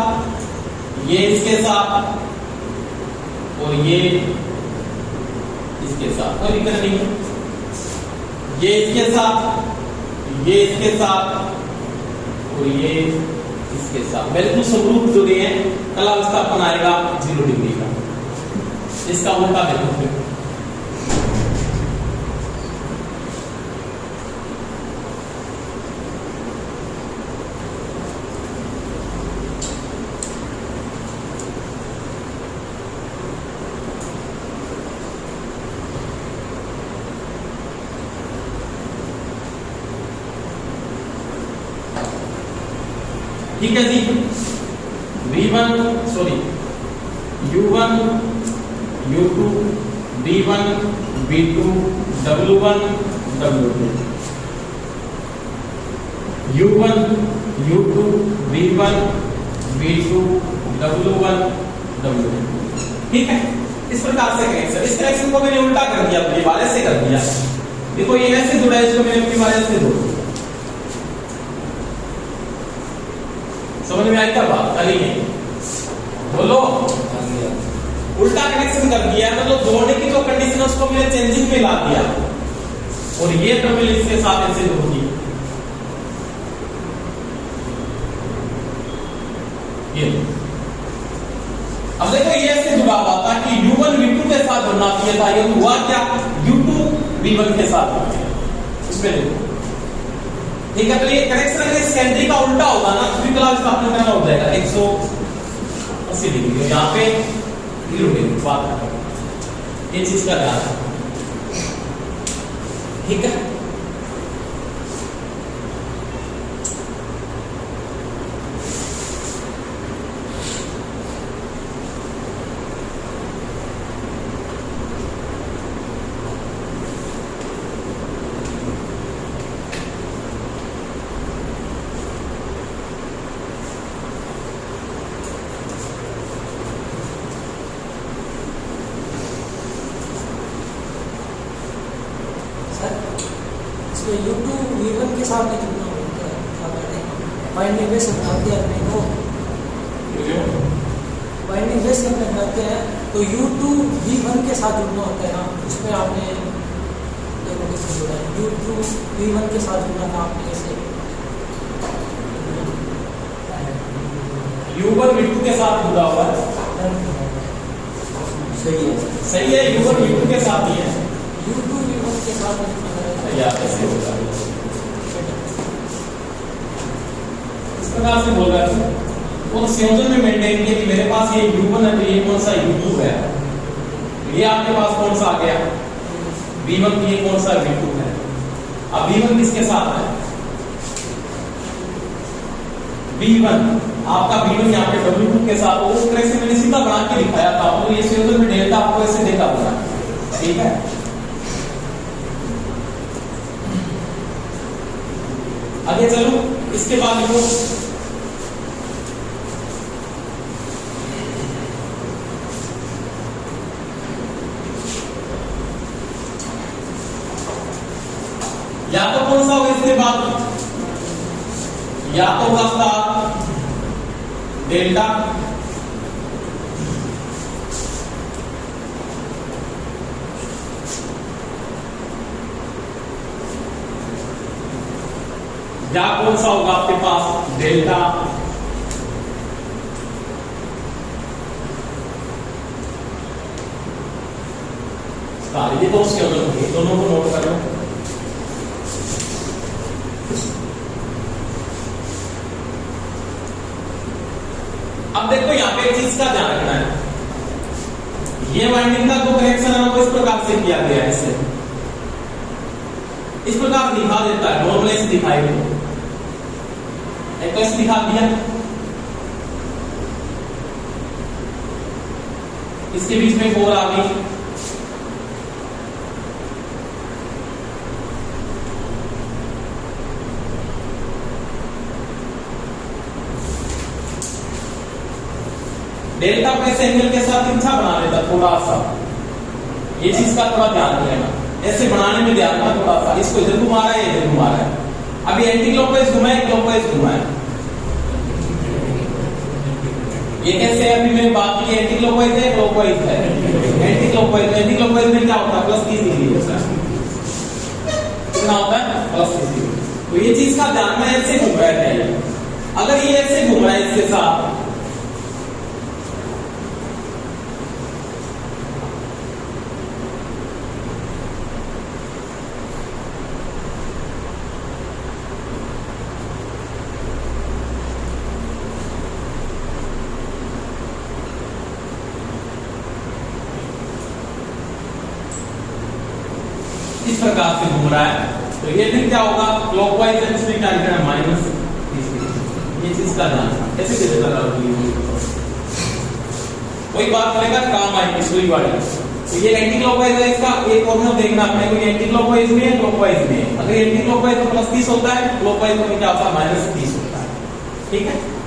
ये इसके साथ, और ये इसके साथ, कोई दिक्कत नहीं, ये इसके साथ, ये इसके साथ, और ये इसके साथ बिल्कुल समरूप जुड़े हैं। कल इसका अपन आएगा 0 डिग्री का, इसका उल्टा देखो फिर। ठीक है जी, V1 sorry U1, U2, V1, V2, W1, W2, U1, U2, V1, V2, W1, W2। ठीक है, इस प्रकार से करें सर। इस कनेक्शन को मैंने उल्टा कर दिया, ये वाले से कर दिया। देखो ये ऐसे जुड़ा है, इसको मैंने अपनी वाले से जोड़ दिया। समझ में आई क्या बात? करेंगे बोलो, उल्टा कनेक्शन कर दिया, मतलब जोड़ने की जो कंडीशन है उसको मैंने चेंजिंग में ला दिया, और ये टर्मिनल इसके साथ ऐसे जोड़ दिया। ये अब देखो ये ऐसे जुड़ा हुआ था कि U1 V2 के साथ जुड़ना चाहिए था, ये हुआ क्या U2 V1 के साथ जुड़ गया। इसमें देखो ठीक है, तो ये कनेक्शन अगर सेंट्री का उल्टा होगा ना तो क्लास का अपना करना हो जाएगा 180 डिग्री, यहाँ पे 0 डिग्री बात कर, ये चीज का ध्यान है। ठीक है, U2 V1 के साथ में जुड़ना होता है, क्या कहते हैं बाइंडिंग बेस समझाते हैं अपने को, बाइंडिंग बेस समझाते हैं, तो U2 V1 के साथ जुड़ना होता है ना, उसमें आपने देखो कैसे जुड़ा है, U2 V1 के साथ जुड़ना था आपने कैसे, U1 V2 के साथ जुड़ा हुआ है। सही है, सही है, U1 V2 के साथ ही है, U2 V1 के साथ ऐसे होगा। इस प्रकार से बोल रहा है वो संयोजन में मेंटेन किया कि मेरे पास ये U1 है, तो ये कौन सा U2 है, ये आपके पास कौन सा आ गया V1, ये कौन सा V2 है। अब V1 किसके साथ है, V1 आपका V1 यहाँ पे W2 के साथ, वो तरह से मैंने सीधा बना के दिखाया था, तो ये संयोजन में डेल्टा आपको ऐसे देखा होगा। ठीक है, आगे चलो, इसके बाद लिखो या तो कौन सा होगा इसके बाद, या तो होगा स्टार डेल्टा, या कौन सा होगा आपके पास डेल्टा, स्टार। ये तो उसके अंदर होंगे, दोनों को नोट कर लो। अब देखो यहाँ पे एक चीज का ध्यान रखना है, ये वाइंडिंग का जो कनेक्शन है वो इस प्रकार से किया गया है, इस प्रकार दिखा देता है, नॉर्मल ऐसे दिखाई दे, एक कैसे दिखा दिया, इसके बीच में 4 आ गई, डेल्टा प्रेस एंगल के साथ तिरछा बना लेता थोड़ा सा, ये चीज का थोड़ा ध्यान रखना, ऐसे बनाने में ध्यान रखना थोड़ा सा, इसको इधर घुमा रहा है इधर घुमा रहा है, अभी एंटी क्लॉकवाइज घुमाए क्लॉकवाइज घुमाए, ये कैसे है, अभी मैंने बात की एंटी क्लॉकवाइज है क्लॉकवाइज है, एंटी क्लॉकवाइज में क्या होता है प्लस 30 डिग्री होता है, कितना होता है प्लस 30 डिग्री, तो ये चीज का ध्यान में ऐसे घूम रहा है, अगर ये ऐसे घूम रहा है इसके साथ इस प्रकार से घूम रहा है, तो ये फिर क्या होगा क्लॉकवाइज है, इसमें क्या लिखना है माइनस, ये चीज का ध्यान ऐसे कैसे लगा कोई बात करेगा काम आएगी सुई वाली, तो ये एंटी क्लॉकवाइज है, इसका एक फॉर्मूला देखना अपने को, एंटी क्लॉकवाइज में है क्लॉकवाइज में, अगर एंटी क्लॉकवाइज तो प्लस 30 होता है, क्लॉकवाइज में क्या होता है माइनस 30 होता है, ठीक है।